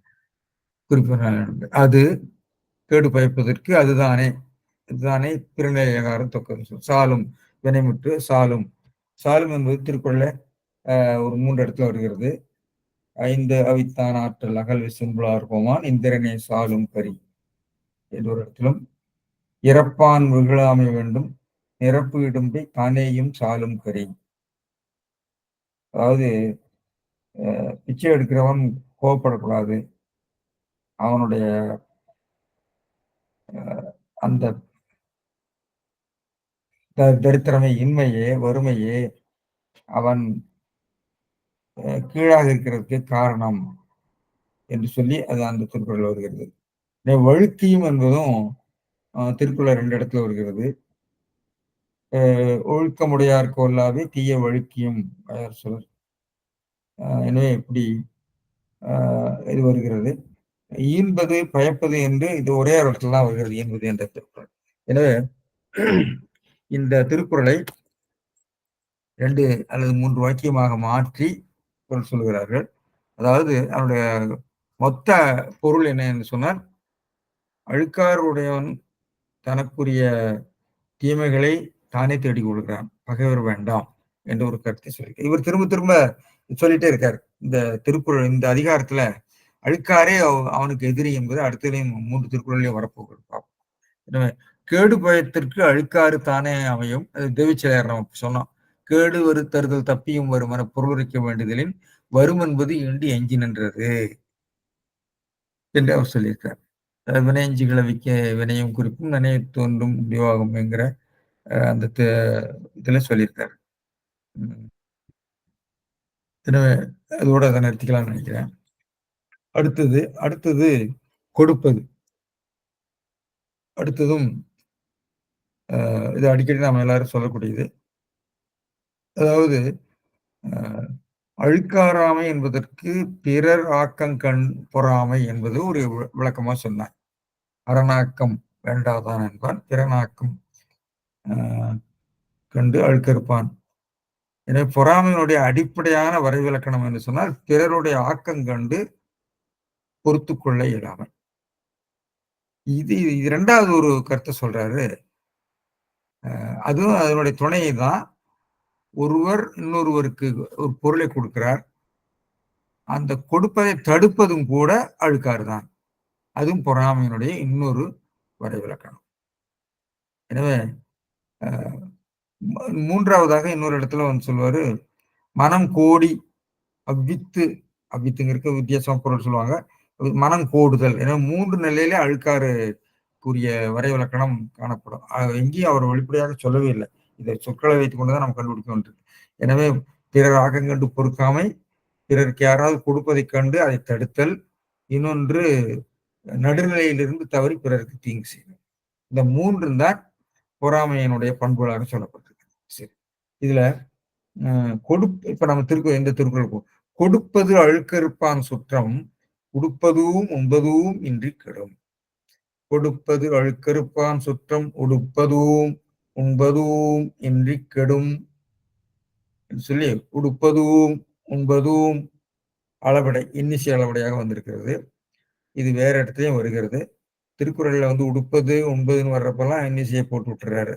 குறிப்பு நேலனம் பேர். அது கேடு பயப்பதற்கு அதுதானே திருநிலையகாரம் தொக்கது சொல். சாலும் வினைமுற்று சாலும் என்பது திருக்குறள ஒரு 3 இடத்துல வருகிறது. 5 அவித்தான் ஆற்றல் அகல் விசும்புலார் போமான் இந்திரனே சாலும் கரி என்ற ஒரு இடத்திலும், இறப்பான் விகழாமை வேண்டும் நிரப்பு இடும்பை தானேயும் சாலும் கரி. அதாவது பிச்சை எடுக்கிறவன் கோவப்படக்கூடாது, அவனுடைய அந்த தரித்திரமை, இன்மையே, வறுமையே அவன் கீழாக இருக்கிறதுக்கு காரணம் என்று சொல்லி அது அந்த திருக்குறள் வருகிறது. வழுக்கியும் என்பதும் திருக்குறள் 2 இடத்துல வருகிறது. ஒழுக்கமுடையார் கொல்லாவே தீய வழுக்கியும் சொல். எனவே இப்படி இது வருகிறது. ஈன்பது பயப்பது என்று இது ஒரே இடத்துல தான் வருகிறது, ஈன்பது என்ற திருக்குறள். எனவே இந்த திருக்குறளை 2 அல்லது 3 வாக்கியமாக மாற்றி சொல்லுகிறார்கள். அதாவது அவருடைய மொத்த பொருள் என்ன என்று சொன்னால், அழுக்காறு உடையவன் தனக்குரிய தீமைகளை தானே தேடிக் கொள்கிறான். பகைவர் வேண்டாம் என்ற ஒரு கருத்தை சொல்லியிருக்கார். இவர் திரும்ப திரும்ப சொல்லிட்டே இருக்கார். இந்த திருக்குறள் இந்த அதிகாரத்துல அழுக்காரே அவனுக்கு எதிரி என்பது அடுத்ததையும் 3 திருக்குறள்லயும் வரப்போகிறது. பார்ப்போம். எனவே கேடு பயத்திற்கு அழுக்காறு தானே அமையும். அது தெவிச்சலையார் நம்ம சொன்னோம். கேடு வருத்தறுதல் தப்பியும் வரும் என பொருளுரைக்க வேண்டுதலின் வரும் என்பது இன்றி எஞ்சி நின்றது என்று அவர் சொல்லியிருக்கார். வினையஞ்சி கிளவிக்க வினையும் குறிப்பும் நினைய தோன்றும் முடிவாகும் என்கிற அந்த இதுல சொல்லியிருக்காரு. எனவே அதோட அதை நிறுத்திக்கலாம்னு நினைக்கிறேன். அடுத்தது கொடுப்பது. அடுத்ததும் இது அடிக்கடி நாம எல்லாரும் சொல்லக்கூடியது. அதாவது அழுக்காராமை என்பதற்கு பிறர் ஆக்கங்கண் பொறாமை என்பது ஒரு விளக்கமா சொன்னார். அரணாக்கம் வேண்டாதான் என்பான், பிறனாக்கம் கண்டு அழுக்கறுப்பான். எனவே பொறாமையினுடைய அடிப்படையான வரைவிலக்கணம் என்று சொன்னால் பிறருடைய ஆக்கம் கண்டு பொறுத்து கொள்ள இயலாமை. இது இரண்டாவது ஒரு கருத்தை சொல்றாரு. அதுவும் அதனுடைய துணை தான். ஒருவர் இன்னொருவருக்கு ஒரு பொருளை கொடுக்கிறார். அந்த கொடுப்பதை தடுப்பதும் கூட அழுக்காறு தான். அதுவும் பொறாமையினுடைய இன்னொரு வரைவிலக்கணம். எனவே மூன்றாவதாக இன்னொரு இடத்துல வந்து சொல்லுவாரு, மனம் கோடி அவ்வித்துங்கிறதுக்கு வித்தியாசமா பொருள் சொல்லுவாங்க. மனம் கோடுதல். எனவே 3 நிலையிலே அழுக்காறுக்குரிய வரைவிலக்கணம் காணப்படும். எங்கேயும் அவர் வெளிப்படையாக சொல்லவே இல்லை. இதை சொற்களை வைத்துக் கொண்டுதான் நாம் கண்டுபிடிக்க வேண்டியது. எனவே பிறர் ஆக்கங்கண்டு பொறுக்காமை, பிறருக்கு யாராவது கொடுப்பதை கண்டு அதை தடுத்தல், இன்னொன்று நடுநிலையிலிருந்து தவறி பிறருக்கு தீங்கு செய்யும். இந்த 3 தான் பொறாமையினுடைய பண்புகளாக சொல்லப்பட்டிருக்கு. சரி, இதுல இப்ப நம்ம எந்த திருக்குறள் கொடுப்பது அழுக்கறுப்பான் சுற்றம் உடுப்பதும் உண்பதும் இன்றி கெடும். கொடுப்பது அழுக்கறுப்பான் சுற்றம் உடுப்பதும் உண்பதும் இன்றி கெடும் சொல்லி உடுப்பதும் உண்பதும் அளபடை இன்னிசை அளபடையாக வந்திருக்கிறது. இது வேற இடத்துலயும் வருகிறது. திருக்குறள்ல வந்து உடுப்பது உண்பதுன்னு வர்றப்பெல்லாம் இன்னிசையை போட்டு விட்டுறாரு.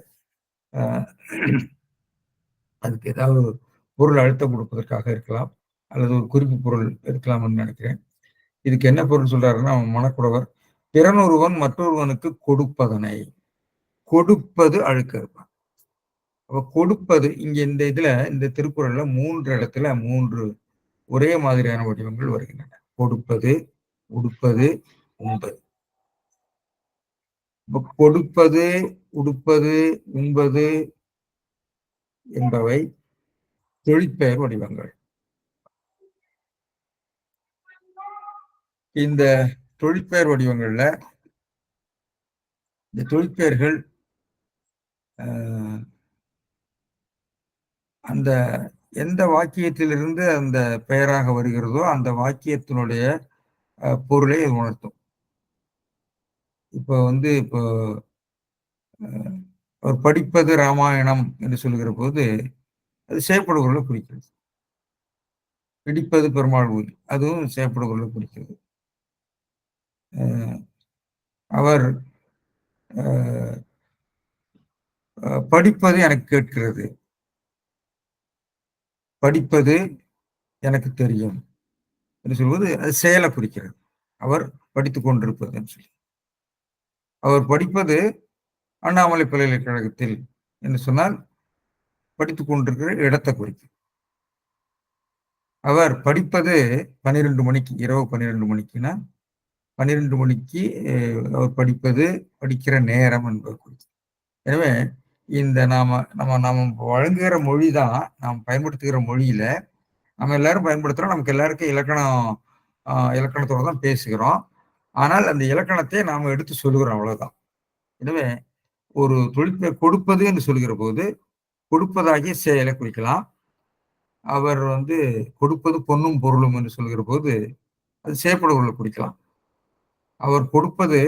அதுக்கு ஏதாவது பொருள் அழுத்தம் கொடுப்பதற்காக இருக்கலாம், அல்லது ஒரு குறிப்பு பொருள் இருக்கலாம்னு நினைக்கிறேன். இதுக்கு என்ன பொருள் சொல்றாருன்னா, அவன் மனக்குறவர் பிறனொருவன் மற்றொருவனுக்கு கொடுப்பதனை கொடுப்பது அழுக்கறுப்பான். அப்ப கொடுப்பது இங்க இந்த திருக்குறள்ல 3 இடத்துல 3 ஒரே மாதிரியான வடிவங்கள் வருகின்றன. கொடுப்பது, உடுப்பது, உண்பது. கொடுப்பது, உடுப்பது, உண்பது என்பவை தொழிற்பெயர் வடிவங்கள். இந்த தொழிற்பெயர் வடிவங்கள்ல இந்த தொழிற்பெயர்கள் அந்த எந்த வாக்கியத்திலிருந்து அந்த பெயராக வருகிறதோ அந்த வாக்கியத்தினுடைய பொருளை அது உணர்த்தும். இப்போ அவர் படிப்பது ராமாயணம் என்று சொல்லுகிற போது அது செயற்படுவர்களை குறிக்கிறது. பிடிப்பது பெருமாள் ஊர், அதுவும் செயற்படுவர்களை குறிக்கிறது. அவர் படிப்பது எனக்கு கேட்கிறது, படிப்பது எனக்கு தெரியும் என்று சொல்வது அது செயலை குறிக்கிறது. அவர் படித்துக் கொண்டிருப்பதுன்னு சொல்லி, அவர் படிப்பது அண்ணாமலை பல்கலைக்கழகத்தில் என்று சொன்னால் படித்துக் கொண்டிருக்கிற இடத்தை குறிக்கும். அவர் படிப்பது 12 மணிக்கு, இரவு 12 மணிக்குன்னா 12 மணிக்கு அவர் படிக்கிற நேரம் என்பது குறிக்கும். எனவே இந்த நாம வழங்குகிற மொழி தான், நாம் பயன்படுத்துகிற மொழியில நம்ம எல்லாரும் பயன்படுத்துறோம். நமக்கு எல்லாருக்கும் இலக்கணத்தோட தான் பேசுகிறோம். ஆனால் அந்த இலக்கணத்தை நாம எடுத்து சொல்லுகிறோம், அவ்வளவுதான். எனவே ஒரு தொழிற்பெயர் கொடுப்பது என்று சொல்கிற போது கொடுப்பதாகிய செயலை குறிக்கலாம். அவர் கொடுப்பது பொன்னும் பொருளும் என்று சொல்கிற போது அது செயற்படுவர்களை குறிக்கலாம். அவர் கொடுப்பது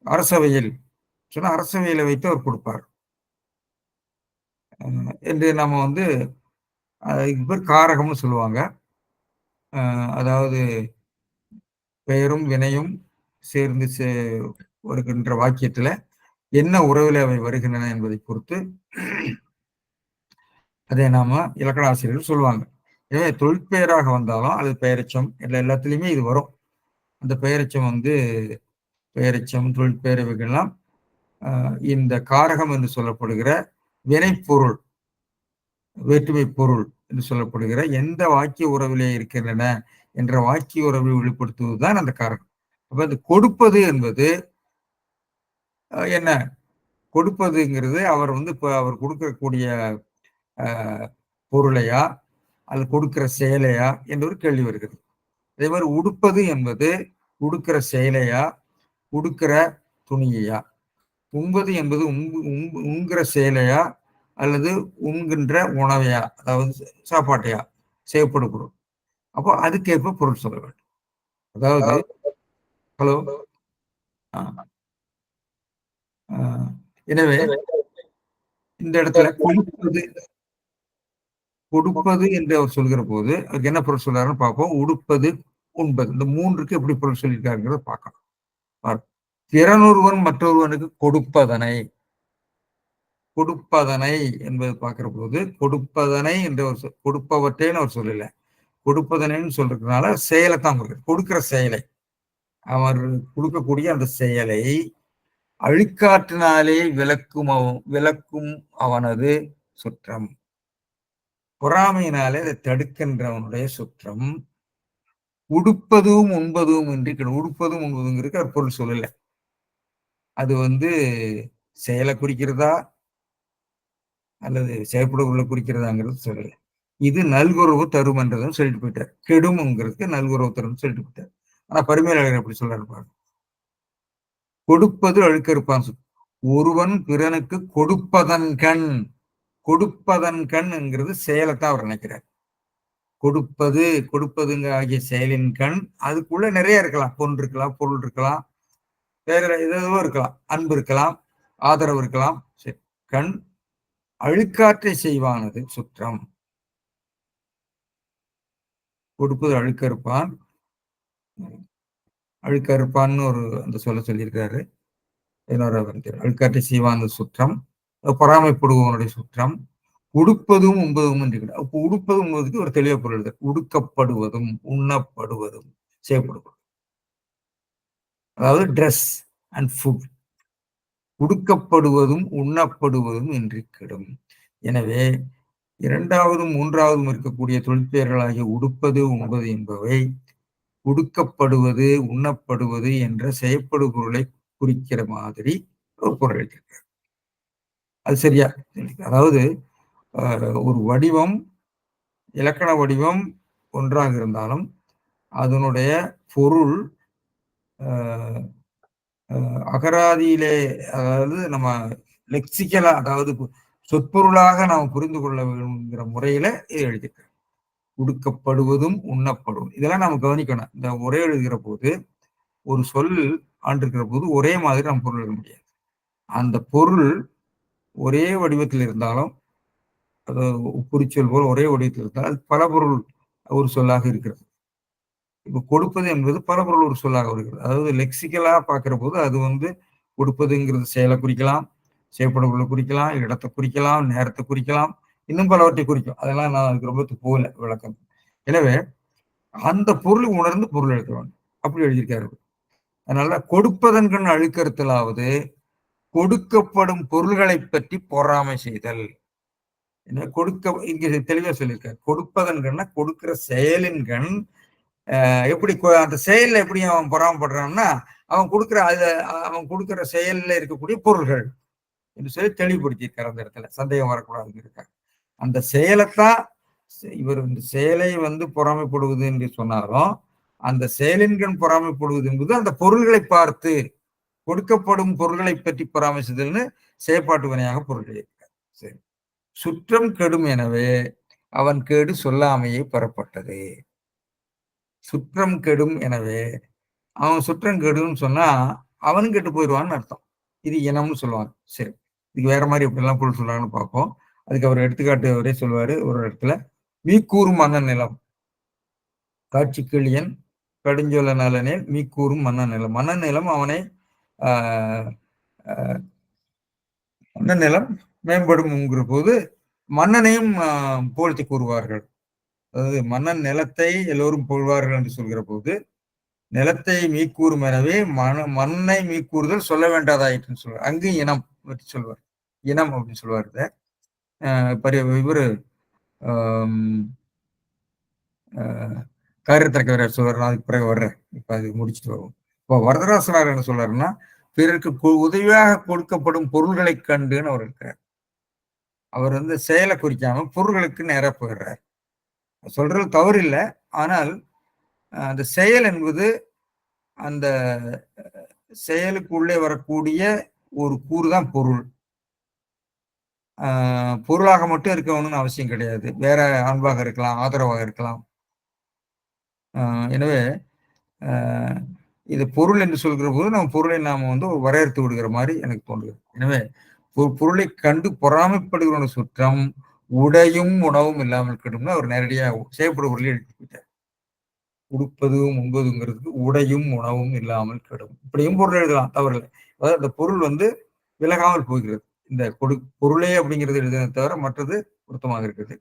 அரசவையில் சொன்னா அரசவையில வைத்து அவர் கொடுப்பார் என்று நம்ம இதுக்கு பேர் காரகம்னு சொல்லுவாங்க. அதாவது பெயரும் வினையும் சேர்ந்து வருகின்ற வாக்கியத்துல என்ன உறவில் அவை வருகின்றன என்பதை பொறுத்து அதை நாம இலக்கண ஆசிரியர்கள் சொல்லுவாங்க. எனவே தொழிற்பெயராக வந்தாலும் அது பெயரெச்சம் எல்லாத்துலேயுமே இது வரும். அந்த பெயரெச்சம் பெயரெச்சம் தொழிற்பெயர் இவைகள்லாம் இந்த காரகம் என்று சொல்லப்படுகிற வினைப்பொருள், வேற்றுமை பொருள் என்று சொல்லப்படுகிற எந்த வாக்கிய உறவிலே இருக்கின்றன என்ற வாக்கிய உறவை வெளிப்படுத்துவதுதான் அந்த காரகம். அப்ப இந்த கொடுப்பது என்பது என்ன? கொடுப்பதுங்கிறது அவர் இப்ப அவர் கொடுக்கக்கூடிய பொருளையா அல்லது கொடுக்கிற செயலையா என்ற ஒரு கேள்வி வருகிறது. அதே மாதிரி உடுப்பது என்பது உடுக்கிற செயலையா உடுக்கிற துணியையா? உண்பது என்பது உண்கிற செயலையா அல்லது உண்கின்ற உணவையா, அதாவது சாப்பாட்டையா, செய்யப்படும் பொருள். அப்போ அதுக்கேற்ப பொருள் சொல்ல வேண்டும். அதாவது ஹலோ எனவே இந்த இடத்துல கொடுப்பது என்று அவர் சொல்கிற போது அதுக்கு என்ன பொருள் சொல்றாருன்னு பார்ப்போம். உடுப்பது, உண்பது, இந்த மூன்றுக்கு எப்படி பொருள் சொல்லியிருக்காருங்கிறத பார்க்கலாம். பிறனொருவன் மற்றொருவனுக்கு கொடுப்பதனை என்பது பார்க்கிற போது கொடுப்பதனை என்று கொடுப்பவற்றேன்னு அவர் சொல்லல, கொடுப்பதனைன்னு சொல்றதுனால செயலை தான் கொடுக்கிற செயலை, அவர் கொடுக்கக்கூடிய அந்த செயலை அழுக்காற்றினாலே விளக்கும் அவனது சுற்றம், பொறாமையினாலே அதை தடுக்கின்றவனுடைய சுற்றம். உடுப்பதும் உண்பதும் இன்றி உடுப்பதும் உண்பதுங்கிறது அவர் பொருள் சொல்லல. அது செயலை குறிக்கிறதா அல்லது செயற்படுவர்களை குறிக்கிறதாங்கிறது சொல்லல. இது நல்குறவு தரும் என்றதும் சொல்லிட்டு போயிட்டார். கெடும்ங்கிறதுக்கு நல்குறவு தரும் சொல்லிட்டு போயிட்டார். ஆனா பரிமையாளர் எப்படி சொல்றாரு பாருங்க. கொடுப்பது அழுக்கறுப்பான். ஒருவன் பிறனுக்கு கொடுப்பதன் கண்ங்கிறது செயலைத்தான் அவர் நினைக்கிறார். கொடுப்பதுங்க ஆகிய செயலின் கண், அதுக்குள்ள நிறைய இருக்கலாம். பொன் இருக்கலாம், பொருள் இருக்கலாம், வேற ஏதோ இருக்கலாம், அன்பு இருக்கலாம், ஆதரவு இருக்கலாம். சரி, கண் அழுக்காற்றை செய்வானது சுற்றம். கொடுப்பது அழுக்கறுப்பான், அழுக்கறுப்பான்னு அந்த சொல்ல சொல்லியிருக்காரு. அழுக்காற்றை செய்வானது சுற்றம், பொறாமைப்படுபவனுடைய சுற்றம். உடுப்பதும் உண்பதும் என்று. அப்போ உடுப்பதும் உண்பதுக்கு ஒரு தெளிவா பொருள். உடுக்கப்படுவதும் உண்ணப்படுவதும் செய்யப்படுவது, அதாவது ட்ரெஸ் அண்ட் ஃபுட். உடுக்கப்படுவதும் உண்ணப்படுவதும் என்று கெடும். எனவே இரண்டாவதும் மூன்றாவதும் இருக்கக்கூடிய தொழிற்பெயர்களாகிய உடுப்பது உண்பது என்பவை உடுக்கப்படுவது உண்ணப்படுவது என்ற செயற்படு பொருளை குறிக்கிற மாதிரி ஒரு பொருள் எழுதியிருக்கார். அது சரியா? அதாவது ஒரு வடிவம், இலக்கண வடிவம் ஒன்றாக இருந்தாலும் அதனுடைய பொருள் அகராதியிலே, அதாவது நம்ம லெக்சிக்கலா, அதாவது சொற்பொருளாக நாம் புரிந்து கொள்ள வேண்டுங்கிற முறையில இது எழுதியிருக்க. உடுக்கப்படுவதும் உண்ணப்படுவதும் இதெல்லாம் நம்ம கவனிக்கணும். இந்த உரை எழுதுகிற போது ஒரு சொல் ஆண்டிருக்கிற போது ஒரே மாதிரி நம்ம பொருள் எழுத முடியாது. அந்த பொருள் ஒரே வடிவத்தில் இருந்தாலும், அது குறிச்சொல் போல் ஒரே வடிவத்தில் இருந்தால் அது பல பொருள் ஒரு சொல்லாக இருக்கிறது. இப்ப கொடுப்பது என்பது பல பொருள் ஒரு சொல்லாக வருகிறது. அதாவது லெக்சிக்கலா பார்க்கிற போது அது கொடுப்பதுங்கிறது செயலை குறிக்கலாம், செய்யப்படுவதை குறிக்கலாம், இடத்தை குறிக்கலாம், நேரத்தை குறிக்கலாம், இன்னும் பலவற்றை குறிக்கும். அதெல்லாம் நான் அதுக்கு ரொம்ப போகல விளக்கம். எனவே அந்த பொருள் உணர்ந்து பொருள் எழுத வேண்டும். அப்படி எழுதியிருக்காரு. அதனால கொடுப்பதன் கண் அழுக்கறுத்தலாவது கொடுக்கப்படும் பொருள்களை பற்றி பொறாமை செய்தல். இங்க தெளிவா சொல்லியிருக்காரு. கொடுப்பதன் கண்ண கொடுக்கிற செயலின் கண் எப்படி அந்த செயல்ல எப்படி அவன் பொறாமப்படுறான்னா, அவன் கொடுக்கிற செயல்ல இருக்கக்கூடிய பொருள்கள் என்று சொல்லி தெளிவுபடுத்தியிருக்காரு. அந்த இடத்துல சந்தேகம் வரக்கூடாதுன்னு இருக்காரு. அந்த செயலைத்தான் இவர் இந்த செயலை பொறாமைப்படுவது என்று சொன்னாலும், அந்த செயலின்கண் பொறாமைப்படுவது என்பது அந்த பொருள்களை பார்த்து கொடுக்கப்படும் பொருள்களை பற்றி பொறாமை செய்தல்னு செயற்பாட்டு வினையாக பொருள் எழுதியிருக்கார். சரி, சுற்றம் கெடும் எனவே அவன் கேடு சொல்லாமையை பெறப்பட்டது. சுற்றம் கெடும் எனவே அவன் சுற்றம் கெடுன்னு சொன்னா அவனும் கெட்டு போயிடுவான்னு அர்த்தம். இது இனம்னு சொல்லுவாங்க. சரி, இதுக்கு வேற மாதிரி எப்படிலாம் பொருள் சொல்றாங்கன்னு பார்ப்போம். அதுக்கு அவர் எடுத்துக்காட்டு அவரே சொல்லுவாரு ஒரு இடத்துல. மீக்கூறும் மன்ன நிலம், காட்சி கிளியன் கடுஞ்சொல்ல நலனே மீக்கூறும் மன்ன நிலம். மன்ன நிலம் அவனை மன்னன் நிலம் மேம்படும்ங்கிற போது மன்னனையும் புகழ்த்தி கூறுவார்கள். அதாவது மன்னன் நிலத்தை எல்லோரும் புகழ்வார்கள் என்று சொல்கிற போது நிலத்தை மீக்கூறும் எனவே மண்ணை மீக்கூறுதல் சொல்ல வேண்டாதாயிற்றுன்னு சொல்வார். அங்கு இனம் பற்றி சொல்வார். இனம் அப்படின்னு சொல்வார். இவரு காரியத்தக்கவரார் சொல்வார். அதுக்கு பிறகு வர்றேன். இப்ப அது முடிச்சுட்டு வருவோம். இப்போ வரதராசனார் என்ன சொல்றாருன்னா, பிறருக்கு உதவியாக கொடுக்கப்படும் பொருள்களை கண்டுன்னு அவர் இருக்கிறார். அவர் செயலை குறிக்காம பொருள்களுக்கு நேரா போயிடுறார். சொல்றது தவறு இல்லை. ஆனால் அந்த செயல் என்பது அந்த செயலுக்கு உள்ளே வரக்கூடிய ஒரு கூறுதான் பொருள். பொருளாக மட்டும் இருக்கணும்னு அவசியம் கிடையாது. வேற அன்பாக இருக்கலாம், ஆதரவாக இருக்கலாம். எனவே இது பொருள் என்று சொல்கிற போது நம்ம பொருளை நாம வரையறுத்து விடுகிற மாதிரி எனக்கு தோன்றுகிறது. எனவே பொருளை கண்டு பொறாமைப்படுகிற சுற்றம் உடையும் உணவும் இல்லாமல் கெடும்னு அவர் நேரடியாக செய்யப்படும் பொருளை எடுத்து போயிட்டார். உடுப்பதும் உண்பதுங்கிறதுக்கு உடையும் உணவும் இல்லாமல் கெடும். இப்படியும் பொருள் எழுதலாம், தவறில்லை. அதாவது அந்த பொருள் விலகாமல் போகிறது. இந்த பொருளே அப்படிங்கிறது எழுதுனதை தவிர மற்றது பொருத்தமாக இருக்குது.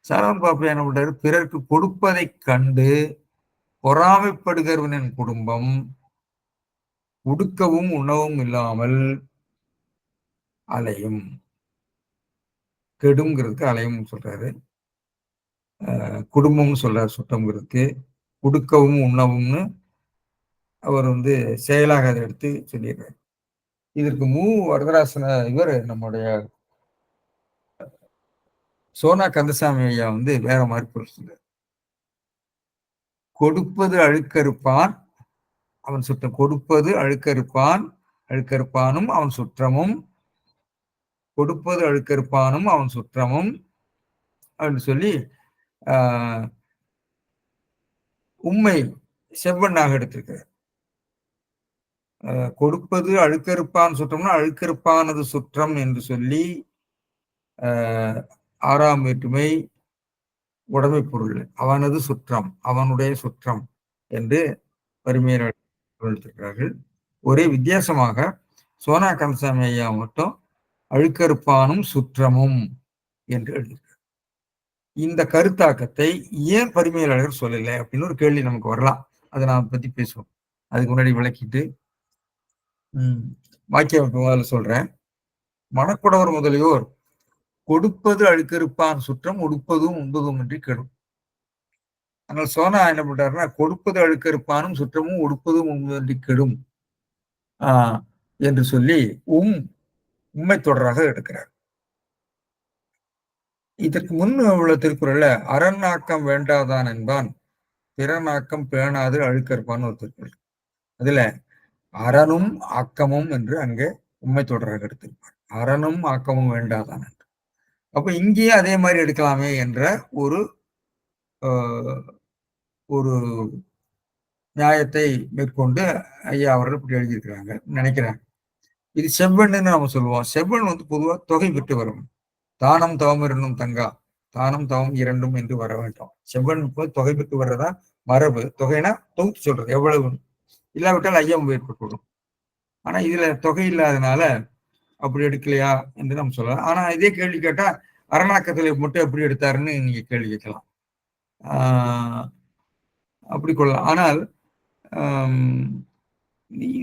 சரவண பாப்பையா என்ன பண்றாரு, பிறருக்கு கொடுப்பதை கண்டு பொறாமைப்படுகிறவனின் குடும்பம் உடுக்கவும் உணவும் இல்லாமல் அலையும். கெடுங்கிறதுக்கு அலையும் சொல்றாரு. குடும்பம்னு சொல்றாரு சுத்தம்ங்கிறதுக்கு. உடுக்கவும் உண்ணவும்னு அவர் செயலாக அதை எடுத்து சொல்லிடுறாரு. இதற்கு வரதராசன இவர் நம்முடைய சோனா கந்தசாமி ஐயா வேற மாதிரி பொருள் சொல்றாரு. கொடுப்பது அழுக்கறுப்பான் அவன் சுற்றம். கொடுப்பது அழுக்கறுப்பான் அழுக்கறுப்பானும் அவன் சுற்றமும். கொடுப்பது அழுக்கறுப்பானும் அவன் சுற்றமும் அப்படின்னு சொல்லி உண்மை செவ்வண்ணாக எடுத்திருக்கிறார். கொடுப்பது அழுக்கறுப்பான் சுற்றம்னா அழுக்கறுப்பானது சுற்றம் என்று சொல்லி ஆறாம் வேற்றுமை உடைமை பொருள் அவனது சுற்றம் அவனுடைய சுற்றம் என்று வறுமையை எடுத்திருக்கிறார்கள். ஒரே வித்தியாசமாக சோனா கந்தசாமி ஐயா மட்டும் அழுக்கறுப்பானும் சுற்றமும் என்று எழுதியிருக்கிறார். இந்த கருத்தாக்கத்தை ஏன் பரிமையாளர்கள் சொல்லலை அப்படின்னு ஒரு கேள்வி நமக்கு வரலாம். அதை நாம் பத்தி பேசுவோம். அதுக்கு முன்னாடி விளக்கிட்டு வாக்கிய முதல்ல சொல்றேன். மணக்குடவர் முதலியோர் கொடுப்பது அழுக்கறுப்பான் சுற்றம் உடுப்பதும் உண்பதும் என்று கெடும். ஆனால் சோனா என்ன பண்றாருன்னா, கொடுப்பது அழுக்கறுப்பானும் சுற்றமும் உடுப்பதும் உண்பது கெடும் என்று சொல்லி உண்மை தொடராக எடுக்கிறார். இதற்கு முன் உள்ள திருக்குறள்ல அறநாக்கம் வேண்டாதான் என்பான் பிறநாக்கம் பேணாது அழுக்கறுப்பான்னு ஒரு திருக்குறள். அதுல அறனும் ஆக்கமும் என்று அங்கே உண்மை தொடராக எடுத்திருப்பார். அறனும் ஆக்கமும் வேண்டாதான் என்று. அப்ப இங்கேயே அதே மாதிரி எடுக்கலாமே என்ற ஒரு ஒரு நியாயத்தை மேற்கொண்டு ஐயா அவர்கள் இப்படி எழுதியிருக்கிறாங்க நினைக்கிறாங்க. இது செவ்வன்னு நம்ம சொல்லுவோம். செவ்வன் பொதுவா தொகை பெற்று வரும். தானம் தவம் இரண்டும் தங்கா, தானம் தவம் இரண்டும் என்று வர வேண்டும். செவ்வன் தொகை பெற்று வர்றதா மரபு. தொகைனா தொகுத்து சொல்றது எவ்வளவு, இல்லாவிட்டால் ஐயம் ஏற்பட்டுவிடும். ஆனா இதுல தொகை இல்லாதனால அப்படி எடுக்கலையா என்று நம்ம சொல்லலாம். ஆனா இதே கேள்வி கேட்டா அரணாக்கத்துல மட்டும் எப்படி எடுத்தாருன்னு நீங்க கேள்வி கேட்கலாம். அப்படி கொள்ளலாம். ஆனால்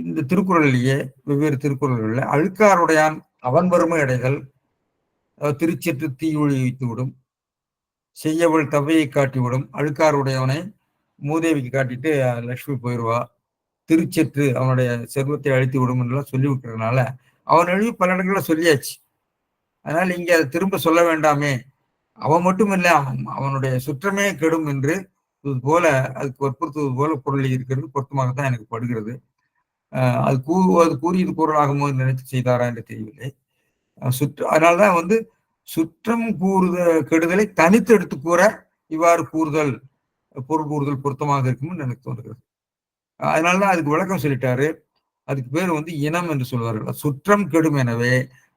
இந்த திருக்குறளிலேயே வெவ்வேறு திருக்குறள்கள்ல அழுக்காருடையான் அவன் வறுமை அடைதல், திருச்செற்று தீயொழி வைத்து விடும், செய்யவள் தவையை காட்டிவிடும். அழுக்காருடையவனை மூதேவிக்கு காட்டிட்டு லட்சுமி போயிடுவா, திருச்செற்று அவனுடைய செல்வத்தை அழித்து விடும் என்றெல்லாம் சொல்லி விட்டுறதுனால அவன் எழுதி பல இடங்கள்ல சொல்லியாச்சு. அதனால இங்க அதை திரும்ப சொல்ல வேண்டாமே, அவன் மட்டும் இல்லை அவனுடைய சுற்றமே கெடும் என்று போல அதுக்கு வற்புறுத்துவது போல பொருள் இருக்கிறது பொருத்தமாகத்தான் எனக்கு படுகிறது. அது கூறியது பொருளாகுமோ நினைத்து செய்தாரா என்று தெரியவில்லை. அதனால்தான் சுற்றம் கெடுதலை தனித்து எடுத்து கூற இவ்வாறு பொருள் கூறுதல் பொருத்தமாக இருக்கும்னு எனக்கு தோன்றுகிறது. அதனாலதான் அதுக்கு விளக்கம் சொல்லிட்டாரு. அதுக்கு பேர் இனம் என்று சொல்வார்கள். சுற்றம் கெடும் எனவே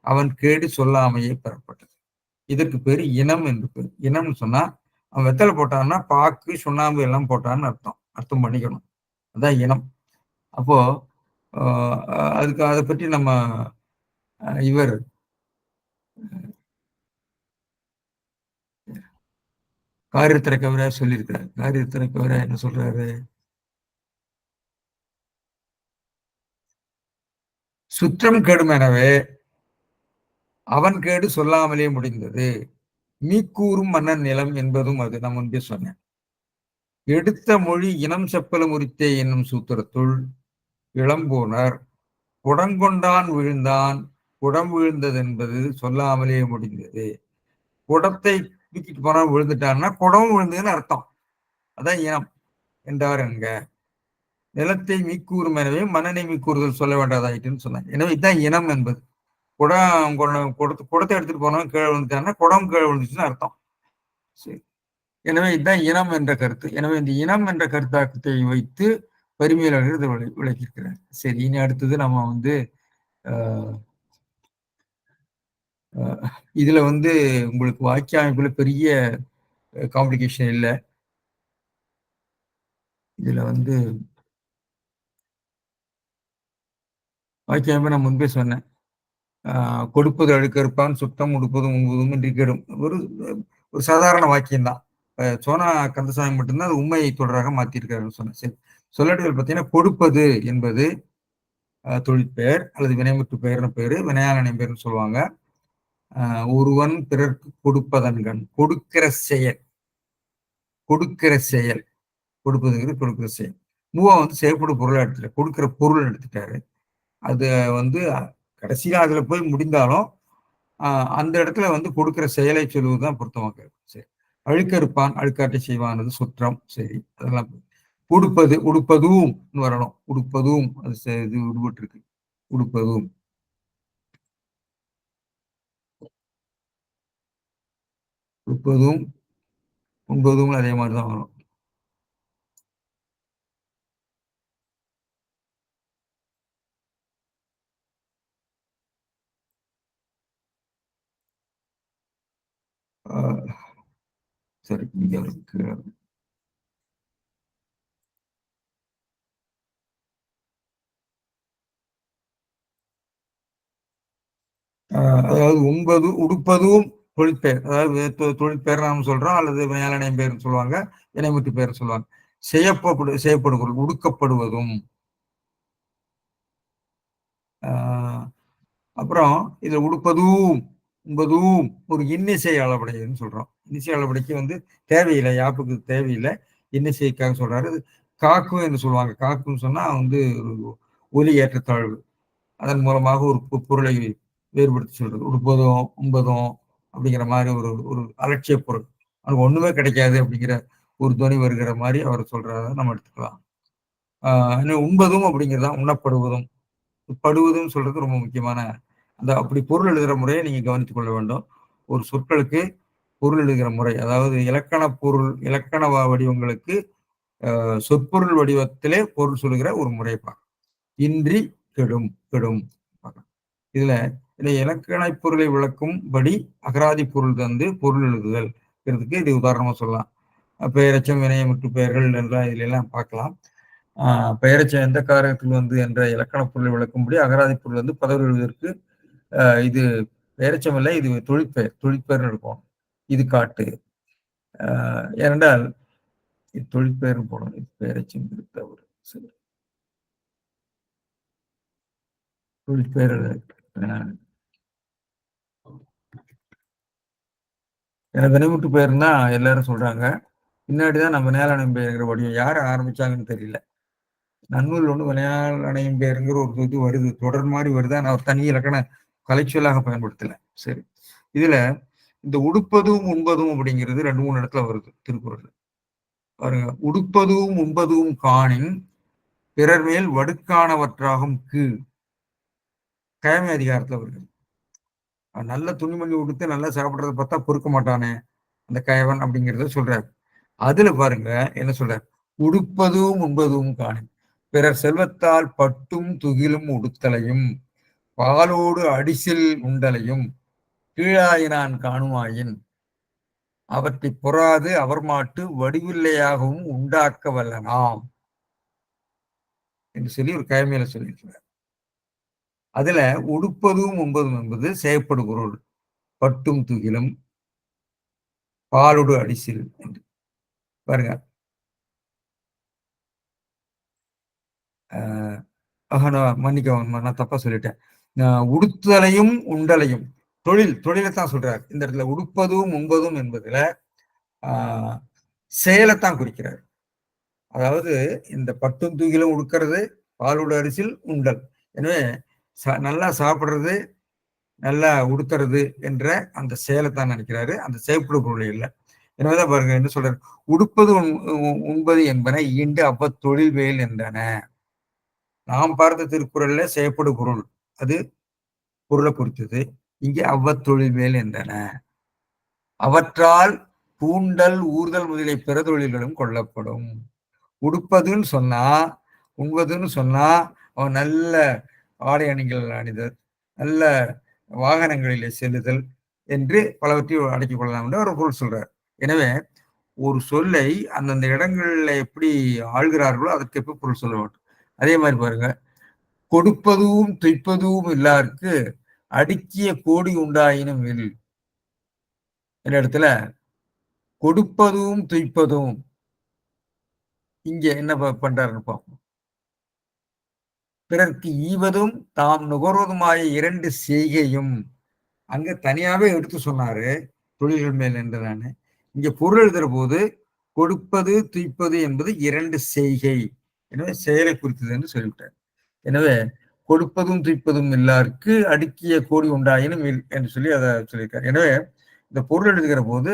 அவன் கேடு சொல்லாமையே பெறப்பட்டது. இதற்கு பேரு இனம் என்று பேர். இனம்னு சொன்னா அவன் வெத்தலை போட்டான்னா பாக்கு சுண்ணாம்பு எல்லாம் போட்டான்னு அர்த்தம் பண்ணிக்கணும். அதான் இனம். அப்போ அதுக்கு அதை பற்றி நம்ம இவர் காரியத்திரை கவிராஜ் சொல்லியிருக்கிறார். காரியத்திரை கவிராஜ் என்ன சொல்றாரு? சுற்றம் கெடுமெனவே அவன் கேடு சொல்லாமலே முடிந்தது. மீக்கூறும் மன்னன் நிலம் என்பதும் அது நான் முன்பே சொன்னேன். எடுத்த மொழி இனம் செப்பலும் உரித்தே என்னும் சூத்திரத்துள் இளம்போனர் குடங்கொண்டான் விழுந்தான் குடம் விழுந்தது என்பது சொல்லாமலே முடிந்தது. குடத்தை தூக்கிட்டு போனா விழுந்துட்டான்னா குடம் விழுந்ததுன்னு அர்த்தம். அதான் இனம் என்றார் என்க. நிலத்தை மீக்கூறும் எனவே மன்னனை மீக்கூறுதல் சொல்ல வேண்டாதாயிட்டுன்னு சொன்னாங்க. எனவே இதுதான் இனம் என்பது. குடத்தை எடுத்துட்டு போனவன் கீழே விழுந்துட்டான்னா குடம் கீழே விழுந்துச்சுன்னு அர்த்தம். சரி. எனவே இதுதான் இனம் என்ற கருத்து. எனவே இந்த இனம் என்ற கருத்தாக்கத்தை வைத்து பரிமையாளர்கள் இதை விளக்கியிருக்கிறார். சரி, இனி அடுத்தது நம்ம இதுல உங்களுக்கு வாக்கிய அமைப்புல பெரிய காம்ப்ளிகேஷன் இல்லை. இதுல வாக்கிய அமைப்பு நான் முன்பே சொன்னேன். கொடுப்பது அழுக்கறுப்பான் சுத்தம் உடுப்பதும் உண்பதும் என்று கெடும். ஒரு சாதாரண வாக்கியம்தான். சோனா கந்தசாமி மட்டும்தான் அது உண்மையை தொடராக மாத்திருக்காருன்னு சொன்னேன். சரி, சொல்லட்டுகள் பார்த்தீங்கன்னா, கொடுப்பது என்பது தொழிற்பெயர் அல்லது வினைமுற்று பெயர்னு பேரு, வினையாளனை பேர்னு சொல்லுவாங்க. ஒருவன் பிறர்க்கு கொடுப்பதன்கண், கொடுக்கிற செயல், கொடுக்கிற செயல், கொடுப்பதுங்கிறது கொடுக்கிற செயல். மூவா செயல்படும் பொருளை எடுத்துட்டாரு, கொடுக்கிற பொருள் எடுத்துட்டாரு. அது கடைசியா அதுல போய் முடிந்தாலும் அந்த இடத்துல கொடுக்கிற செயலை சொல்லுவதுதான் பொருத்தமாக. சரி, அழுக்கறுப்பான் அழுக்காட்டை செய்வானது சுற்றம். சரி, அதெல்லாம் உடுப்பது உடுப்பதும் வரணும். உடுப்பதும் அது இது விடுபட்டு இருக்கு. உடுப்பதும் உடுப்பதும் உண்பதும் அதே மாதிரிதான் வரும். சரி, இங்க இருக்கு. அதாவது உண்பது உடுப்பதும் தொழிற்பெயர். அதாவது தொழிற்பெயர் நாம் சொல்றோம், அல்லது வினையாளனை பெயர்னு சொல்லுவாங்க, வினைமுற்று பெயர் சொல்லுவாங்க. செய்யப்படும் பொருள் உடுக்கப்படுவதும். அப்புறம் இதுல உடுப்பதும் உண்பதும் ஒரு இன்னிசை அளபடைன்னு சொல்றோம். இன்னிசை அளபடைக்கு தேவையில்லை, யாப்புக்கு தேவையில்லை, இன்னிசைக்காக சொல்றாரு. காக்கும் என்று சொல்லுவாங்க. காக்குன்னு சொன்னா ஒரு ஒலி ஏற்றத்தாழ்வு, அதன் மூலமாக ஒரு பொருளை வேறுபடுத்தி சொல்றது. உடுப்பதும் உண்பதும் அப்படிங்கிற மாதிரி ஒரு ஒரு அலட்சிய பொருள், அவனுக்கு ஒண்ணுமே கிடைக்காது அப்படிங்கிற ஒரு துணி வருகிற மாதிரி அவர் சொல்றத நம்ம எடுத்துக்கலாம். உண்பதும் அப்படிங்கிறதா உண்ணப்படுவதும் படுவதும் சொல்றது ரொம்ப முக்கியமான அப்படி பொருள் எழுதுகிற முறையை நீங்க கவனித்துக் கொள்ள வேண்டும். ஒரு சொற்களுக்கு பொருள் எழுதுகிற முறை, அதாவது இலக்கண பொருள், இலக்கண வடிவங்களுக்கு சொற்பொருள் வடிவத்திலே பொருள் சொல்லுகிற ஒரு முறை பார்க்க. இன்றி கெடும் கெடும். இதுல இலக்கண பொருளை விளக்கும்படி அகராதி பொருள் தந்து பொருள் எழுதுதல் இது உதாரணமா சொல்லலாம். பெயரச்சம் வினயமுற்று பெயர்கள் எல்லாம் இதுல எல்லாம் பார்க்கலாம். பெயரச்சம் எந்த காரணத்தில் என்ற இலக்கண பொருளை விளக்கும்படி அகராதி பொருள் பதவி எழுதுவதற்கு இது பெயரச்சம் இல்லை, இது தொழிற்பெயர் இருக்கும். இது காட்டு. ஏனென்றால் தொழிற்பெயர் போடணும், இது பெயரச்சம் தவறு. சரி, தொழிற்பெயர் வினைமுற்று பெயர்னா எல்லாரும் சொல்றாங்க. பின்னாடிதான் நம்ம வினையாளனையும் பெயர்ங்கிற வடிவம் யார் ஆரம்பிச்சாங்கன்னு தெரியல. நன்னூல் வினையாளனையும் பெயருங்கிற ஒரு இது வருது, தொடர் மாதிரி வருது. நான் ஒரு தனி இலக்கண கலைச்சொல்லாக பயன்படுத்தல. சரி, இதுல இந்த உடுப்பதும் உண்பதும் அப்படிங்கிறது 2-3 இடத்துல வருது திருக்குறள். பாருங்க, உடுப்பதும் உண்பதும் காணின் பிறர் மேல் வடுக்கானவற்றாகும் கீழ். கயமை அதிகாரத்துல வருது. நல்ல துணிமணி உடுத்து நல்லா சாப்பிடுறத பார்த்தா பொறுக்க மாட்டானே அந்த கயவன் அப்படிங்கிறத சொல்றாரு. அதுல பாருங்க என்ன சொல்றாரு, உடுப்பதும் உண்பதும் காணின் பிறர் செல்வத்தால் பட்டும் துகிலும் உடுத்தலையும் பாலோடு அடிசில் உண்டலையும் கீழாயினான் காணுமாயின் அவற்றை பொறாது அவர் மாட்டு வடிவில்லையாகவும் உண்டாக்க வல்லனாம் என்று சொல்லி ஒரு கயமையில சொல்லியிருக்கிறார். அதுல உடுப்பதும் உண்பதும் என்பது செயற்படு பொருள். பட்டும் துகிலும் பாலுடு அடிசில் என்று பாருங்க. நான் மன்னிக்கவும், நான் தப்பா சொல்லிட்டேன். உடுத்தலையும் உண்டலையும் தொழிலைத்தான் சொல்றாரு இந்த இடத்துல. உடுப்பதும் உண்பதும் என்பதுல செயலைத்தான் குறிக்கிறார். அதாவது இந்த பட்டும் தூக்கிலும் உடுக்கிறது, பாலுடு அரிசில் உண்டல். எனவே நல்லா சாப்பிடுறது, நல்லா உடுத்துறது என்ற அந்த செயலைத்தான் நினைக்கிறாரு, அந்த செயற்படு பொருள் இல்லை. எனவேதான் பாருங்க என்ன சொல்றாரு, உடுப்பது உண்பது என்பன ஈண்டு அவ்வ தொழில் வேல் என்றன. நாம் பார்த்த திருக்குறள்ல செயற்படு பொருள், அது பொருளை குறித்தது. இங்கே அவ்வ தொழில் வேல் என்றன. அவற்றால் பூண்டல் ஊர்தல் முதலிய பிற தொழில்களும் கொள்ளப்படும். உடுப்பதுன்னு சொன்னா, உண்பதுன்னு சொன்னா அவன் நல்ல ஆடை அணிகள் அணிதல், நல்ல வாகனங்களிலே செல்லுதல் என்று பலவற்றையும் அடக்கிக் கொள்ளலாம் என்று ஒரு பொருள் சொல்றார். எனவே ஒரு சொல்லை அந்தந்த இடங்கள்ல எப்படி ஆள்கிறார்களோ அதற்கு எப்ப பொருள் சொல்ல வேண்டும். அதே மாதிரி பாருங்க, கொடுப்பதும் துய்ப்பதும் இல்லாருக்கு அடுக்கிய கோடி உண்டாயினும் இல் என்ற இடத்துல கொடுப்பதும் துய்ப்பதும் இங்க என்ன பண்றாருன்னு பார்ப்போம். பிறர்க்கு ஈவதும் தாம் நுகர்வதுமாய 2 செய்கையும் அங்க தனியாவே எடுத்து சொன்னாரு தொழில்கள் மேல் என்றதானு. இங்க பொருள் எழுதுற போது கொடுப்பது துய்ப்பது என்பது 2 செய்கை, எனவே செயலை குறித்தது என்று சொல்லிவிட்டார். எனவே கொடுப்பதும் துய்ப்பதும் இல்லாருக்கு அடுக்கிய கோடி உண்டாயினும் என்று சொல்லி அதை சொல்லியிருக்காரு. எனவே இந்த பொருள் எழுதுகிற போது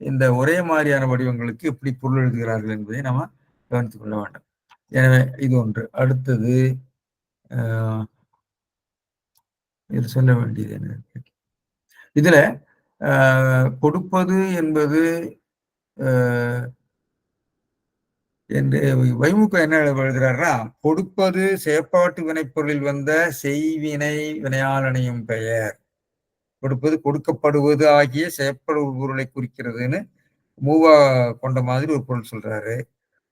இந்த ஒரே மாதிரியான வடிவங்களுக்கு எப்படி பொருள் எழுதுகிறார்கள் என்பதை நம்ம கவனித்துக் கொள்ள வேண்டும். எனவே இது ஒன்று. அடுத்தது இது சொல்ல வேண்டியது என்ன, இதுல கொடுப்பது என்பது என்று வைமுக என்ன எழுதுகிறார்னா, கொடுப்பது செயற்பாட்டு வினைப்பொருளில் வந்த செய்வினை வினையாளனையும் பெயர். கொடுப்பது கொடுக்கப்படுவது ஆகிய செயற்படும் பொருளை குறிக்கிறதுன்னு மூவா கொண்ட மாதிரி ஒரு பொருள் சொல்றாரு.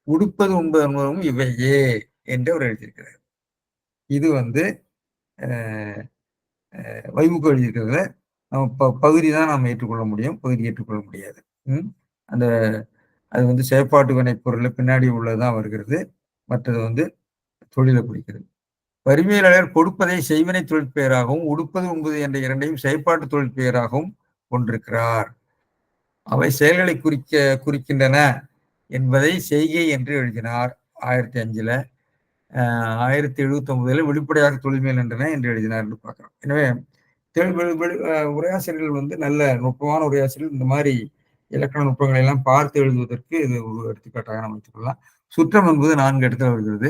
உடுப்பது உண்பது என்பதும் இவையே என்று அவர் எழுதியிருக்கிறார். இது வைமுக எழுதியிருக்கிறதுல நம்ம பகுதி தான் நாம் ஏற்றுக்கொள்ள முடியும், பகுதி ஏற்றுக்கொள்ள முடியாது. அந்த அது செயற்பாட்டு வினைப்பொருள் பின்னாடி உள்ளதுதான் வருகிறது, மற்றது தொழிலை குறிக்கிறது. வறுமையாளர் கொடுப்பதை செய்வினை தொழில் பெயராகவும் உடுப்பது உண்பது என்ற இரண்டையும் செயற்பாட்டு தொழில் பெயராகவும் கொண்டிருக்கிறார். அவை செயல்களை குறிக்கின்றன என்பதை செய்கை என்று எழுதினார் 1005. 1079 வெளிப்படையாக தொழில்மேல் என்றன என்று எழுதினார் என்று பார்க்கிறோம். எனவே உரையாசிரியர்கள் நல்ல நுட்பமான உரையாசிரியர்கள் இந்த மாதிரி இலக்கண நுட்பங்களை எல்லாம் பார்த்து எழுதுவதற்கு இது ஒரு எடுத்துக்காட்டாக நாம் வைத்துக்கொள்ளலாம். சுற்றம் என்பது 4 இடத்துல வருகிறது.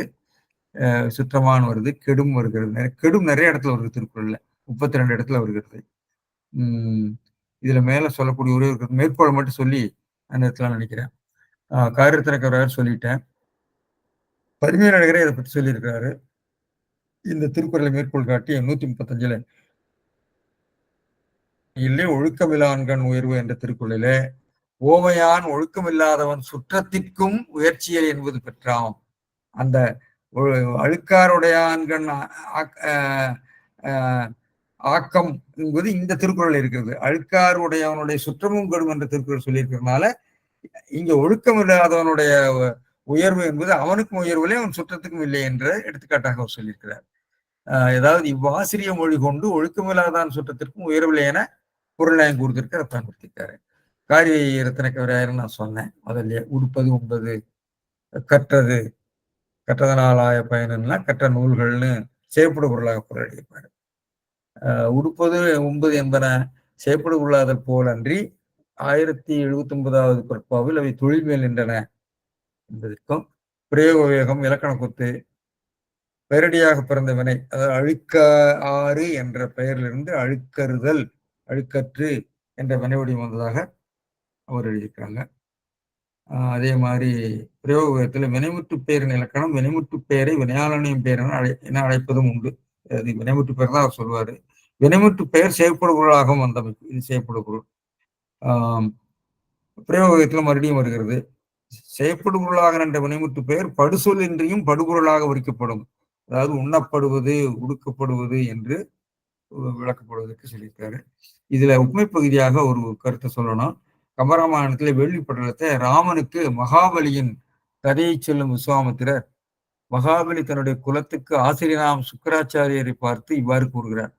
சுற்றமான வருது, கெடும் வருகிறது. கெடும் நிறைய இடத்துல வருது திருக்குறள்ல, 32 இடத்துல வருகிறது. இதுல மேல சொல்லக்கூடிய ஒரே ஒரு மேற்கோள் மட்டும் சொல்லி அந்த இடத்துல நினைக்கிறேன். காரியத்தினக்கராக சொல்லிட்டேன். பரிமையாளரே இதை பற்றி சொல்லியிருக்கிறாரு. இந்த திருக்குறளை மேற்கோள் காட்டி 135 இல்லை ஒழுக்கமில்லான்கண் உயர்வு என்ற திருக்குறளிலே ஓமையான் ஒழுக்கமில்லாதவன் சுற்றத்திற்கும் உயர்ச்சியல் என்பது பெற்றாம். அந்த அழுக்காருடையான்கண் ஆக்கம் என்பது இந்த திருக்குறள் இருக்கிறது. அழுக்காருடையவனுடைய சுற்றமும் கெடும் என்ற திருக்குறள் சொல்லியிருக்கிறதுனால இங்க ஒழுக்கம் இல்லாதவனுடைய உயர்வு என்பது அவனுக்கும் உயர்வில்லை, அவன் சுற்றத்துக்கும் இல்லை என்ற எடுத்துக்காட்டாக அவர் சொல்லியிருக்கிறார். ஏதாவது இவ்வாசிரிய மொழி கொண்டு ஒழுக்கமில்லாதான் சுற்றத்திற்கும் உயர்வில்லை என பொருள் நயம் கூறுவதற்கு அதை பயன்படுத்தியிருக்காரு. காரிய ரத்தினக்கவராயர் நான் சொன்னேன் முதல்ல. உடுப்பது உண்பது கற்றது, கற்றதனாலாய பயனா கற்ற நூல்கள்னு செயற்படு பொருளாக பொருள் எழுதியிருப்பாரு. உடுப்பது உண்பது என்பன செயற்படு பொருளாதல் போல் அன்றி 1079வது குறட்பாவில் அவை தொழில் மேல் நின்றன என்பதற்கும், பிரயோக வேகம் இலக்கண கொத்து பெயரடியாக பிறந்த வினை, அதாவது அழுக்க ஆறு என்ற பெயரிலிருந்து அழுக்கறுதல் அழுக்கற்று என்ற வினை வடிவம் வந்ததாக அவர் எழுதியிருக்காங்க. அதே மாதிரி பிரயோகத்துல வினைமுற்று பெயரின் இலக்கணம் வினைமுற்று பெயரை வினையாளனையும் பெயர் என அழைப்பதும் உண்டு. அது வினைமுற்று பெயர் தான் அவர் சொல்லுவாரு. வினைமுற்று பெயர் செயற்படு பொருளாகவும் வந்தமைப்பு, இது செயற்படு பொருள். பிரயோகத்துல மறுபடியும் வருகிறது. செயற்படு பொருளாக என்ற வினைமுற்று பெயர் படுசொல் இன்றியும் படுபொருளாக உரிக்கப்படும். அதாவது உண்ணப்படுவது, உடுக்கப்படுவது என்று விளக்கப்படுவதற்கு சொல்லியிருக்காரு. இதுல உண்மை பகுதியாக ஒரு கருத்தை சொல்லணும். கம்பராமாயணத்துல வேள்வி படலத்தை ராமனுக்கு மகாபலியின் கதையை சொல்லும் விஸ்வாமித்திரர், மகாபலி தன்னுடைய குலத்துக்கு ஆசிரியராம் சுக்கராச்சாரியரை பார்த்து இவ்வாறு கூறுகிறார்: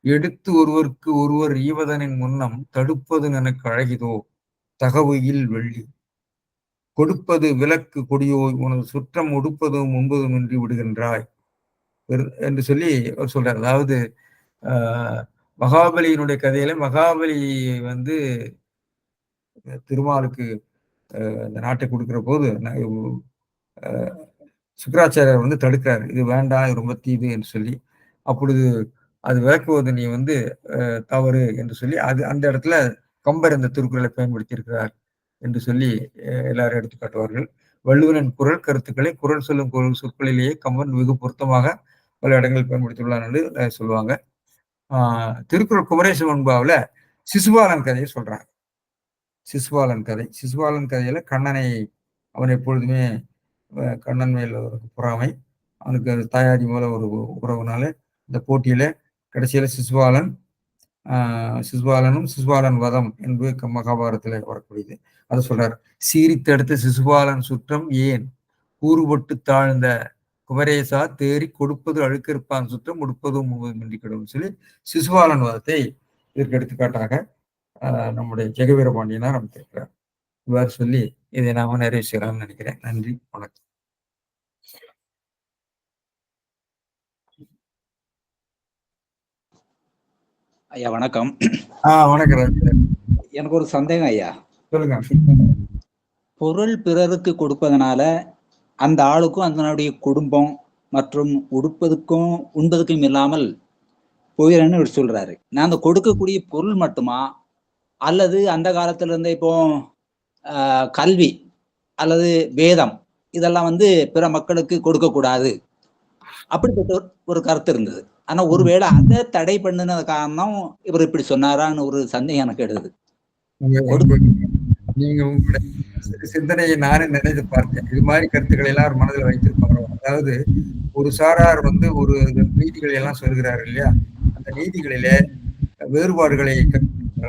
எடுத்து ஒருவருக்கு ஒருவர் ஈவதனின் முன்னம் தடுப்பது எனக்கு அழகிதோ தகவுயில் வெள்ளி, கொடுப்பது விலக்கு கொடியோ உனது சுற்றம் உடுப்பதும் உண்பதும் இன்றி விடுகின்றாய் என்று சொல்லி அவர் சொல்றார். அதாவது மகாபலியினுடைய கதையில மகாபலி வந்து திருமாலுக்கு அந்த நாட்டை கொடுக்கிற போது சுக்கராச்சாரியர் வந்து தடுக்கிறார், இது வேண்டாம், இது ரொம்ப தீது என்று சொல்லி. அப்பொழுது அது விளக்குவது நீ வந்து தவறு என்று சொல்லி அது அந்த இடத்துல கம்பர் இந்த திருக்குறளை பயன்படுத்தி இருக்கிறார் என்று சொல்லி எல்லாரும் எடுத்து காட்டுவார்கள். வள்ளுவனின் குரல் கருத்துக்களை குரல் சொல்லும் குரல் சொற்களிலேயே கம்பன் வெகு பொருத்தமாக பல இடங்களில் பயன்படுத்தியுள்ளார் என்று சொல்லுவாங்க. திருக்குறள் குமரேச வெண்பாவில் சிசுபாலன் கதையை சொல்றாங்க. சிசுபாலன் கதை, சிசுபாலன் கதையில கண்ணனை அவன் எப்பொழுதுமே கண்ணன் மேல் பொறாமை, அவனுக்கு தாயாரி மூல ஒரு உறவுனால இந்த போட்டியில கடைசியில சிசுபாலனும் சிசுபாலன் வதம் என்பது மகாபாரதத்துல வரக்கூடியது. அதை சொல்றார்: சீரித்தடுத்த சிசுபாலன் சுற்றம் ஏன் கூறுபட்டு தாழ்ந்த குமரேசா தேறி கொடுப்பது அழுக்கிருப்பான் சுற்றம் உடுப்பதும் மின்றி கிடும் சொல்லி சிசுபாலன் வதத்தை இதற்கு எடுத்துக்காட்டாக நம்முடைய ஜெகவீர பாண்டியனார் அமைத்திருக்கிறார். இவ்வாறு சொல்லி இதை நாம நிறைவு செய்யலாம்னு நினைக்கிறேன். நன்றி, வணக்கம். ஐயா வணக்கம். வணக்கம். எனக்கு ஒரு சந்தேகம் ஐயா. சொல்லுங்க. பொருள் பிறருக்கு கொடுப்பதனால அந்த ஆளுக்கும் அதனுடைய குடும்பம் மற்றும் உடுப்பதுக்கும் உண்பதுக்கும் இல்லாமல் போயிடன்னு சொல்றாரு. நான் அந்த கொடுக்கக்கூடிய பொருள் மட்டுமா, அல்லது அந்த காலத்துல இருந்த இப்போ கல்வி அல்லது வேதம் இதெல்லாம் வந்து பிற மக்களுக்கு கொடுக்க கூடாது அப்படிப்பட்ட ஒரு கருத்து இருந்தது. ஆனா ஒருவேளை அதை தடை பண்ணின காரணம் இவர் இப்படி சொன்னாரான்னு ஒரு சந்தேகம் எனக்கு எடுது. நீங்க உங்களுடைய சிந்தனையை நானே நினைத்து பார்த்தேன். இது மாதிரி கருத்துக்களை எல்லாம் ஒரு மனதில் வைத்திருப்பாங்க. அதாவது ஒரு சாரார் வந்து ஒரு நீதிகளை எல்லாம் சொல்கிறாரு இல்லையா, அந்த நீதிகளிலே வேறுபாடுகளை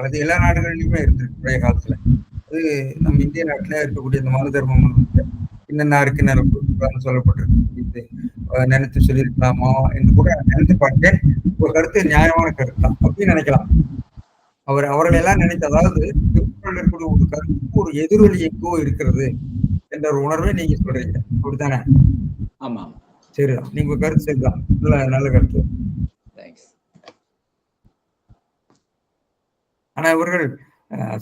அது எல்லா நாடுகளிலுமே இருந்திருக்கு பழைய காலத்துல. அது நம்ம இந்திய நாட்டில இருக்கக்கூடிய இந்த மனு தர்மம் இன்னன்னாருக்கு நினைப்பு சொல்லப்பட்டிருக்கு, நினைத்து சொல்லியிருக்கலாமா என்று கூட நினைத்து பார்த்தேன். ஒரு கருத்து நியாயமான கருத்து தான் அப்படின்னு நினைக்கலாம். அவர்கள் எல்லாம் நினைத்து, அதாவது திருக்குறள் இருக்கக்கூடிய ஒரு கருத்துக்கு ஒரு எதிரொலி எங்கோ இருக்கிறது என்ற ஒரு உணர்வை நீங்க சொல்றீங்க, அப்படித்தானே? ஆமா, சரிதான். நீங்க கருத்து சரிதான், நல்ல கருத்து. ஆனா இவர்கள்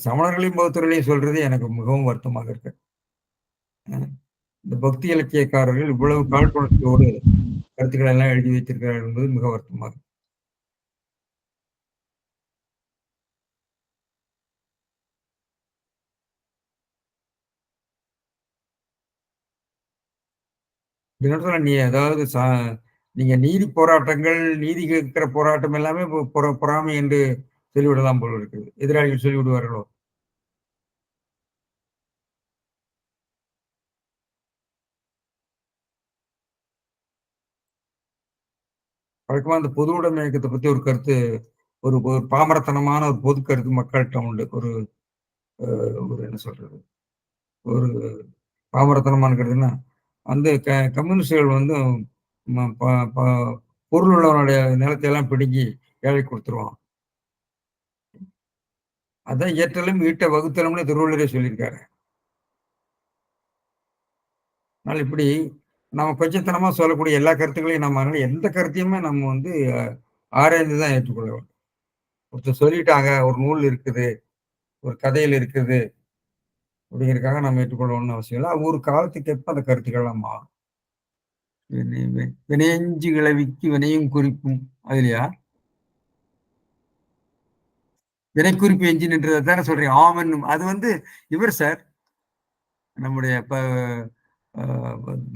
சமணர்களையும் பௌத்தர்களையும் சொல்றது எனக்கு மிகவும் வருத்தமாக இருக்கு. இந்த பக்தி இலக்கியக்காரர்கள் இவ்வளவு காழ்ப்புணர்ச்சியோடு கருத்துக்களை எல்லாம் எழுதி வைத்திருக்கிறார்கள் என்பது மிக வருத்தமாக. நீ அதாவது நீங்க நீதி போராட்டங்கள், நீதி கேட்கிற போராட்டம் எல்லாமே பொறாமை என்று சொல்லிவிடலாம் போல இருக்குது. எதிராளிகள் சொல்லிவிடுவார்களோ? வழக்கமா அந்த பொது உடைமை இயக்கத்தை பத்தி ஒரு கருத்து, ஒரு பாமரத்தனமான ஒரு பொது கருத்து மக்கள்கிட்ட உண்டு. ஒரு என்ன சொல்றது, ஒரு பாமரத்தனமான கருத்துன்னா வந்து கம்யூனிஸ்டுகள் வந்து பொருள் உள்ளவனுடைய நிலத்தை எல்லாம் பிடுங்கி ஏழை கொடுத்துருவான். அதான் ஏற்றலும் ஈட்ட வகுத்தலும்னு திருவள்ளுவரே சொல்லியிருக்காரு. அதனால இப்படி நம்ம கொச்சத்தனமா சொல்லக்கூடிய எல்லா கருத்துக்களையும் நம்ம எந்த கருத்தையுமே நம்ம வந்து ஆராய்ந்துதான் ஏற்றுக்கொள்ள வேண்டும். ஒருத்தர் சொல்லிட்டாங்க, ஒரு நூல் இருக்குது, ஒரு கதையில் இருக்குது அப்படிங்கிறதுக்காக நம்ம ஏற்றுக்கொள்ளணும்னு அவசியம் இல்லை. ஒரு காலத்துக்கு ஏற்ப அந்த கருத்துக்கள்லாம் மாறும். வினையஞ்சு கிளவிக்கு வினையும் குறிப்பும் அதுலையா வினைக்குறிப்பு எஞ்சின் என்றதை தானே சொல்றீங்க. ஆமன் அது வந்து இவர் சார் நம்முடைய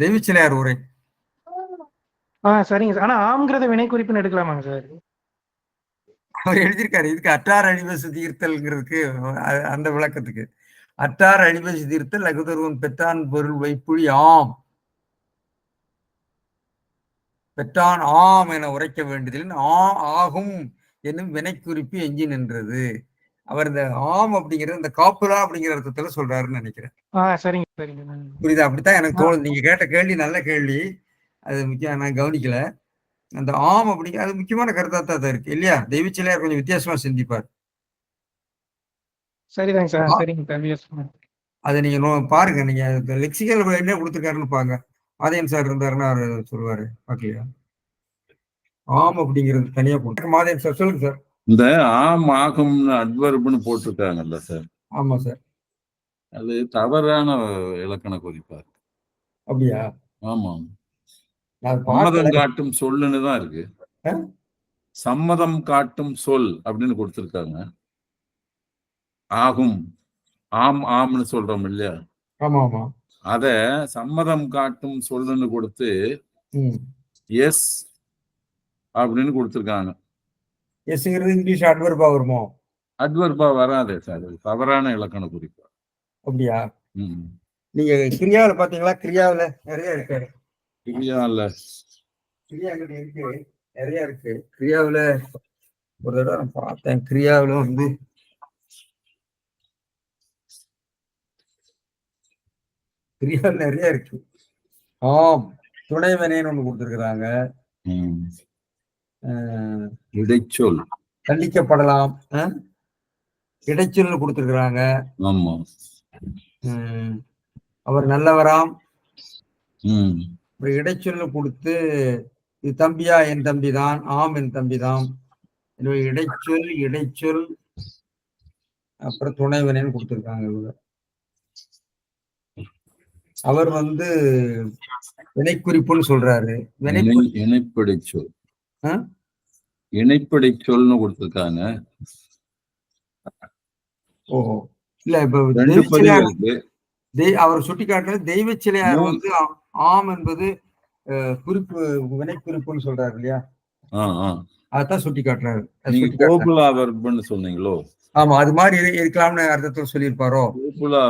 தெய்வச்சிலையார் உரை. சரிங்க சார். ஆனா ஆம்ங்கிறத வினை குறிப்புன்னு எடுக்கலாமாங்க சார்? அவர் எழுதியிருக்காரு. இதுக்கு அற்றார் அழிவசு தீர்த்தல்ங்கிறதுக்கு அந்த விளக்கத்துக்கு அற்றார் அழிவசு தீர்த்தல் அகுதருவன் பெற்றான் பொருள் வைப்புழி ஆம். பெற்றான் ஆம் என உரைக்க வேண்டியதில் ஆகும் என்னும் வினைக்குறிப்பு எஞ்சி நின்றது. அவர் இந்த ஆம் அப்படிங்கிறது இந்த காப்புலா அப்படிங்கிற அர்த்தத்துல சொல்றாருன்னு நினைக்கிறேன். சரிங்க சரிங்க. புரியுதா? அப்படித்தான் எனக்கு தோணுது. நீங்க கேட்ட கேள்வி நல்ல கேள்வி. அது முக்கியம், நான் கவனிக்கல. அந்த ஆம் அப்படிங்கிற அது முக்கியமான கருத்தா தான் இருக்கு இல்லையா? தெய்வச்சிலையார் கொஞ்சம் வித்தியாசமா சிந்திப்பார். சரிதாங்க சார். சரிங்க சார். அதை நீங்க பாருங்க. நீங்க லெக்சிக்கல் என்ன கொடுத்துருக்காருன்னு பாருங்க. மாதேன் சார் இருந்தாருன்னா அவர் சொல்லுவாரு. பாக்கலையா? ஆம் அப்படிங்கிறது தனியா கொடுத்து மாதேன் சார் சொல்லுங்க சார். இந்த ஆம் ஆகும்னு அட்வர்ப்னு போட்டிருக்காங்கல்ல சார். ஆமா சார். அது தவறான இலக்கண குறிப்பா இருக்கு. அப்படியா? ஆமா. சம்மதம் காட்டும் சொல்லுன்னு தான் இருக்கு. சம்மதம் காட்டும் சொல் அப்படின்னு கொடுத்திருக்காங்க. ஆகும் ஆம் ஆம்னு சொல்றோம் இல்லையா? ஆமா ஆமா. அத சம்மதம் காட்டும் சொல்லுன்னு கொடுத்து எஸ் அப்படின்னு கொடுத்திருக்காங்க. எஸ்ங்கிறது இங்கிலீஷ் அட்வர்பா வருமோ? அட்வர்பா வராதே சார். தவறான இலக்கண குறிப்பா. அப்படியா? நீங்க கிரியாவில பாத்தீங்களா? கிரியாவில நிறைய இருக்கு. கிரியால இருக்கு, நிறைய இருக்கு. கிரியாவில ஒரு தடவை நான் பார்த்தேன். கிரியாவில வந்து கிரியாவில் நிறைய இருக்கு. ஆம் துணைவனேன்னு ஒண்ணு கொடுத்திருக்கிறாங்க. இடைச்சொல் கண்டிக்கப்படலாம் இடைச்சொல் கொடுத்திருக்கிறாங்க. ஆமா. அவர் நல்லவராம் இடைச்சொல்ல கொடுத்து இது தம்பியா? என் தம்பிதான். ஆம் என் தம்பிதான். இடைச்சொல் இடைச்சொல் அப்புறம் துணைவனேன்னு கொடுத்திருக்காங்க. இவங்க அவர் வந்து வினைக்குறிப்புன்னு சொல்றாரு. இணைப்படை சொல் இணைப்படை சொல்னு கொடுத்திருக்காங்க. ஓஹோ. இல்ல இப்ப அவர் சுட்டிக்காட்டுறது தெய்வ சிலையார் வந்து ஆம் என்பது குறிப்பு வினைக்குறிப்புன்னு சொல்றாரு இல்லையா? அதான் சுட்டி காட்டுறாரு. சொன்னீங்களோ? ஆமா, அது மாதிரி இருக்கலாம்னு அர்த்தத்துல சொல்லியிருப்பாரோ?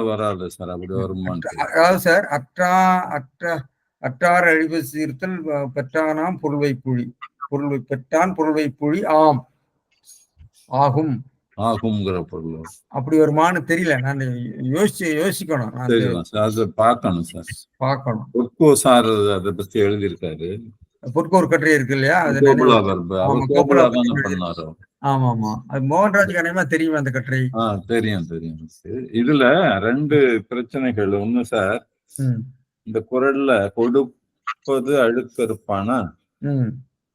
வராது சார். அப்படி வருமானு. அதாவது சார் அற்றார் அழிவு சீர்த்தல் பெற்றானாம் பொருள்வை புழி பெற்றான் பொருள்வை புழி ஆம் ஆகும் ஆகும்ங்கிற பொருள் அப்படி வருமானு தெரியல. நான் யோசிக்கணும். பார்க்கணும் சார். பார்க்கணும். பொற்கோ சார் அதை பத்தி எழுதியிருக்காரு. பொற்கோர் கட்டுரை இருக்கு இல்லையா? ஆமா ஆமா. அது மோகன்ராஜ் கணேமா தெரியும் அந்த கட்டுரை. தெரியும் தெரியும். இதுல ரெண்டு பிரச்சனைகள். ஒண்ணு சார், இந்த குரல்ல கொடுப்பது அழுக்கறுப்பானா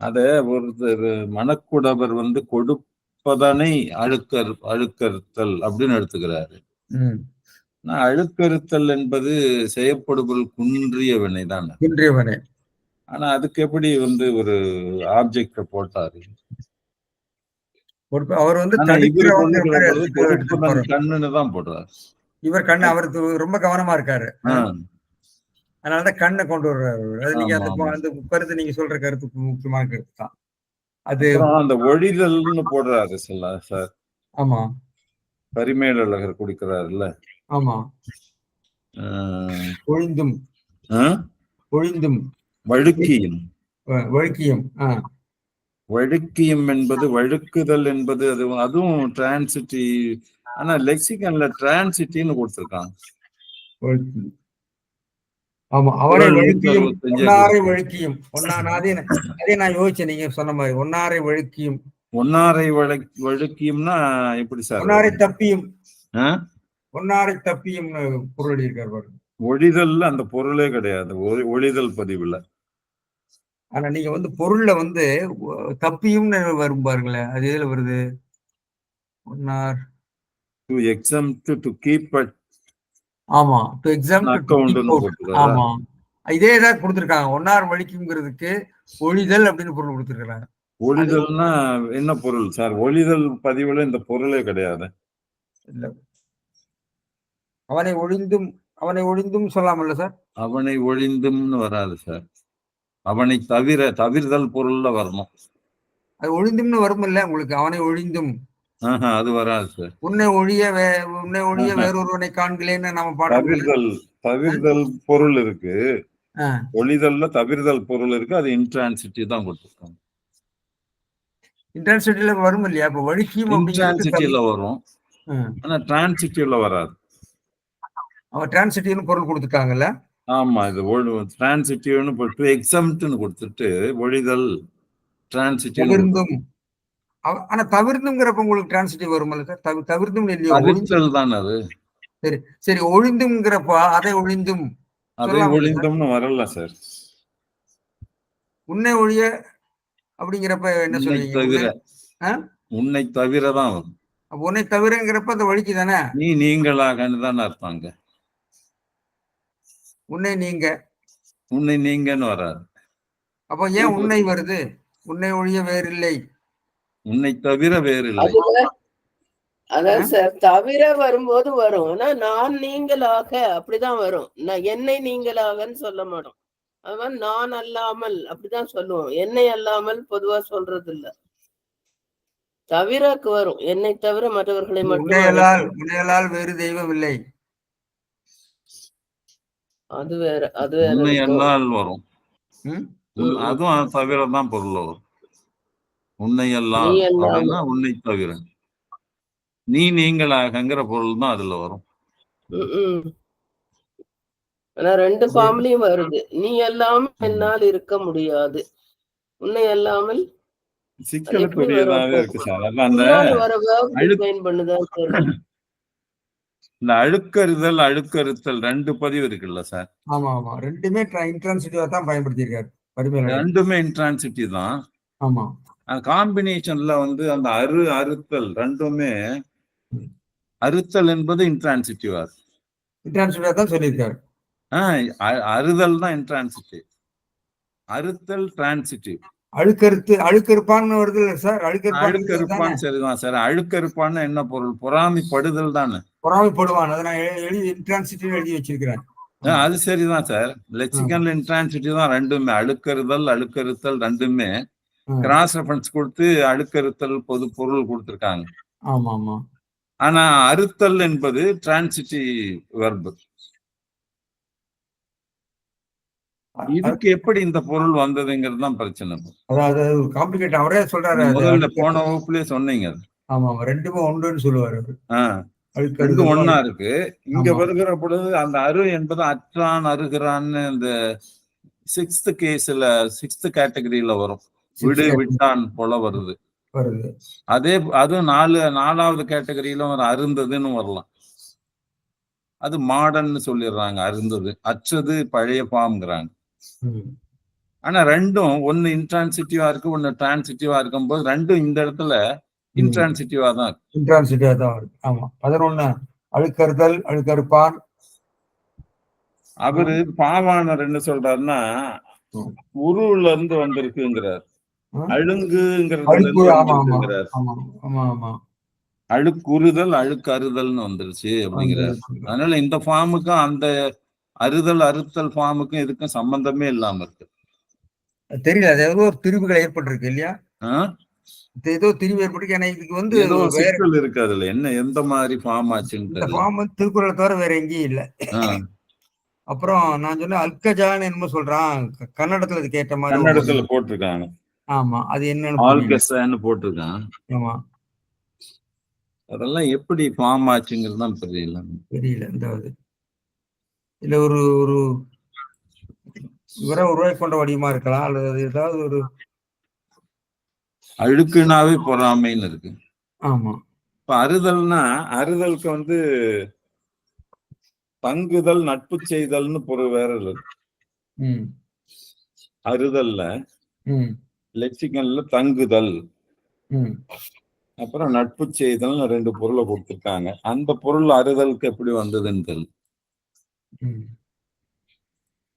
அத ஒருத்தர் மணக்குடவர் வந்து கொடுப்பதனை அழுக்கறுத்தல் அப்படின்னு எடுத்துக்கிறாரு. அழுக்கறுத்தல் என்பது செய்யப்படுபொருள் குன்றிய வினை தானே. குன்றிய வினை. ஆனா அதுக்கு எப்படி வந்து ஒரு ஆப்ஜெக்ட போட்டாரு? அவர் வந்து கண்ணுன்னு தான் போடுறாரு. இவர் கண்ணு அவருக்கு ரொம்ப கவனமா இருக்காரு. அதனாலதான் கண்ணை கொண்டு வர்றாரு. அது நீங்க அந்த கருத்து நீங்க சொல்ற கருத்து முக்கியமான கருத்து தான். அது அந்த ஒழிதல்னு போடுறாரு சார். ஆமா. பரிமேலழகர் குடிக்கிறாருல்ல. ஆமா. ஒழிந்தும் ஒழிந்தும் வழுக்கியம் வழுக்கியம் என்பது வழுக்குதல் என்பது அதுவும் டிரான்சிட்டிவ். ஆனா லெக்சிகன்ல டிரான்சிட்டிவ்னு கொடுத்திருக்காங்க. ஆமா, அவரை வழுக்கியும் ஒன்னாரை வழுக்கியும் அதே நான் யோசிச்சேன். நீங்க சொன்ன மாதிரி ஒன்னாரை வழுக்கியும் வழுக்கியும்னா எப்படி சார்? ஒன்னாரை தப்பியும் பொருள் இருக்காரு. ஒழிதல்ல அந்த பொருளே கிடையாது. ஒழிதல் பதிவுல. ஆனா நீங்க வந்து பொருள்ல வந்து தப்பியும்னு வரும் பாருங்களேன். அது எதுல வருது? ஒன்னார் டு எக்ஸம்ப்ட் டு கீப் அட். ஆமா, டு எக்ஸம்ப்ட் டு கீப் அவுட். ஆமா, இதே தான் கொடுத்திருக்காங்க. ஒன்னார் வலிக்கும்ங்கிறதுக்கு ஒழிதல் அப்படின்னு பொருள் கொடுத்திருக்காங்க. ஒழிதல்னா என்ன பொருள் சார்? ஒழிதல் பதிவுல இந்த பொருளே கிடையாது. இல்ல, அவனை ஒழிந்தும் சொல்லாமல்ல சார்? அவனை ஒழிந்தும்னு வராது சார். அவனை தவிர்தல் பொருள்ல வரணும். அது ஒழிந்தும்னு வரும் இல்ல உங்களுக்கு? அவனை ஒழிந்தும் அது வராது சார். உன்னை ஒழிய வேறொருவனை காண்கிறேன்னு நம்ம பாடம். தவிர்தல் பொருள் இருக்கு. ஒளிதல்ல தவிர்தல் பொருள் இருக்கு, அது இன்ட்ரான்சிட்டிவ் தான் கொடுத்துருக்காங்க. இன்ட்ரான்சிட்டிவ்ல வரும் இல்லையா? அப்ப வழுக்கியும் அப்படிங்கிறது இன்ட்ரான்சிட்டிவ்ல வரும், ஆனா டிரான்சிட்டிவ்ல வராது. அவன் டிரான்சிட்டிவ்னு பொருள் கொடுத்துருக்காங்கல்ல. ஆமா, இது டிரான்சிட்டிவ்னு போட்டு எக்ஸம்ட்னு கொடுத்துட்டு ஒழிதல் டிரான்சிட்டிவ். தவிர்ந்தும் ஆனா தவிர்ந்துங்கிறப்ப உங்களுக்கு டிரான்சிட்டிவ் வருமல்ல சார்? தவிர்ந்தும் இல்லையோ, தவிர்த்தல் தான் அது. சரி சரி, ஒழிந்தும்ங்கிறப்ப அதை ஒழிந்தும் அதை சொல்லலாம்ல சார்? ஒழிந்தோம்னு வரல சார். உன்னை ஒழிய அப்படிங்கிறப்ப என்ன உன்னை சொல்லுவீங்க? தவிர, உன்னை தவிர தான் வரும். உன்னை தவிரங்கிறப்ப அந்த வழிக்கு தானே. நீ நீங்களாகன்னு தானே அர்த்தங்க. உன்னை நீங்க, உன்னை நீங்கன்னு வராது. அப்போ ஏன் உன்னை வருது? உன்னை ஒழிய வேறில்லை, உன்னை தவிர வேறு இல்லை. அதான் சார், தவிர வரும்போது வரும். ஆனா நான் நீங்களாக அப்படிதான் வரும். நான் என்னை நீங்களாகன்னு சொல்ல மாட்டோம். அது நான் அல்லாமல் அப்படிதான் சொல்லுவோம். என்னை அல்லாமல் பொதுவா சொல்றது இல்ல. தவிரக்கு வரும். என்னை தவிர மற்றவர்களை மட்டும். உன்னையலால் வேறு தெய்வம் இல்லை, அது வேற, அது வேற. உன்னை அல்லால் வரும், அதுவும் தவிர தான் பொருள் வரும். உன்னை அல்லால் அப்படின்னா உன்னை தவிர, நீ நீங்களாகங்கிற பொருள் தான் அதுல வரும். ஆனா ரெண்டு ஃபார்ம்லயும் வருது. நீ எல்லாம் என்னால் இருக்க முடியாது, உன்னை அல்லாமல் சிக்கலுக்குரியதாவே இருக்கு சார். அந்த இந்த அழுக்கறுதல் அழுக்கறுத்தல் ரெண்டு பதிவு இருக்குல்ல சார்? ஆமா ஆமா, ரெண்டுமே இன்ட்ரான்சிட்டிவா தான் பயன்படுத்தியிருக்காரு. ரெண்டுமே இன்ட்ரான்சிட்டிவ் தான். ஆமா, காம்பினேஷன்ல வந்து அந்த அறுத்தல் ரெண்டுமே, அறுத்தல் என்பது இன்ட்ரான்சிட்டிவா தான் சொல்லியிருக்காரு. அறுதல் தான் இன்ட்ரான்சிட்டிவ், அறுத்தல் டிரான்சிட்டிவ். அழுக்கறுப்பான்னு வருது சார். அழுக்கறுப்பான் சரிதான் சார். அழுக்கறுப்பான்னு என்ன பொருள்? பொறாமைப்படுதல் தானே. பொறாமைப்படுவான், அதை நான் இன்ட்ரான்சிட்டிவ் எழுதி வச்சிருக்கிறேன். அது சரிதான் சார். லெக்சிக்கல் இன்ட்ரான்சிட்டிவ் தான் ரெண்டுமே. அழுக்கறுதல் அழுக்கறுத்தல் ரெண்டுமே கிராஸ் ரெஃபரன்ஸ் கொடுத்து அழுக்கறுத்தல் பொது பொருள் கொடுத்திருக்காங்க. ஆமா ஆமா. ஆனா அறுத்தல் என்பது டிரான்சிட்டிவ் வெர்பு. இதுக்கு எப்படி இந்த பொருள் வந்ததுங்கிறது தான் பிரச்சனை. அதாவது காம்ப்ளிகேட், அவரே சொல்றாரு. முதல்ல போன வகுப்புலயே சொன்னீங்க. ஆமா, ரெண்டுமே ஒன்றுன்னு சொல்லுவாரு. ரெண்டு ஒன்னா இருக்கு. இங்க வருகிற பொழுது அந்த அரு என்பது அற்றான் அருகிறான்னு இந்த 6th கேஸ்ல 6th கேட்டகரியில வரும். விடு விட்டான் போல வருது. அது 4வது கேட்டகரியில ஒரு அருந்ததுன்னு வரலாம். அது மாடர்ன்னு சொல்லிடுறாங்க. அருந்தது அற்றது பழைய ஃபார்ம்ங்கிறாங்க. ஆனா ரெண்டும் ஒன்னு இன்ட்ரான்சிட்டிவா இருக்கு, ஒன்னு டிரான்சிட்டிவா இருக்கும்போது ரெண்டும் இந்த இடத்துல இன்ட்ரான்சிட்டிவா தான் இருக்கு. ஆமா, 11 அழுக்கறுதல் அழுக்கறுப்பான். அவரு பாவாணர் என்ன சொல்றாருன்னா உருவுல இருந்து வந்திருக்குங்கிறார். அழுங்குங்கிறது அழுக்குறுதல் அழுக்கறுதல்னு வந்துருச்சு அப்படிங்கிறார். அதனால இந்த ஃபார்முக்கும் அந்த அறுதல் அறுத்தல் ஃபார்முக்கும் இதுக்கும் சம்பந்தமே இல்லாம இருக்கு. தெரியல, அது ஏதோ ஒரு திரிவுகள் ஏற்பட்டிருக்கு இல்லையா? ஏதோ திரிவு ஏற்பட்டிருக்கு. ஏன்னா இதுக்கு வந்து ஏதோ சிக்கல் இருக்கு. அதுல என்ன எந்த மாதிரி ஃபார்ம் ஆச்சுன்னு இந்த ஃபார்ம் வந்து திருக்குறளை தவிர வேற எங்கேயும் இல்லை. அப்புறம் நான் சொன்ன அல்கஜான்னு என்னமோ சொல்றான், கன்னடத்துல இது கேட்ட மாதிரி கன்னடத்துல போட்டிருக்காங்க. ஆமா, அது என்னன்னு போட்டிருக்கான். ஆமா, அதெல்லாம் எப்படி ஃபார்ம் ஆச்சுங்கிறது தான் தெரியல. இந்த இல்ல ஒரு ஒரு உருவாக்கி கொண்ட வடிவமா இருக்கலாம், அல்லது ஏதாவது ஒரு அழுக்குனாவே பொறாமைன்னு இருக்கு. ஆமா, இப்ப அறுதல்னா அறுதலுக்கு வந்து தங்குதல் நட்பு செய்தல்னு பொருள் வேற இருக்கு. அறுதல்ல லெக்சிகன்ல தங்குதல் அப்புறம் நட்பு செய்தல் 2 பொருளை கொடுத்திருக்காங்க. அந்த பொருள் அறுதலுக்கு எப்படி வந்ததுன்னு தெரியல.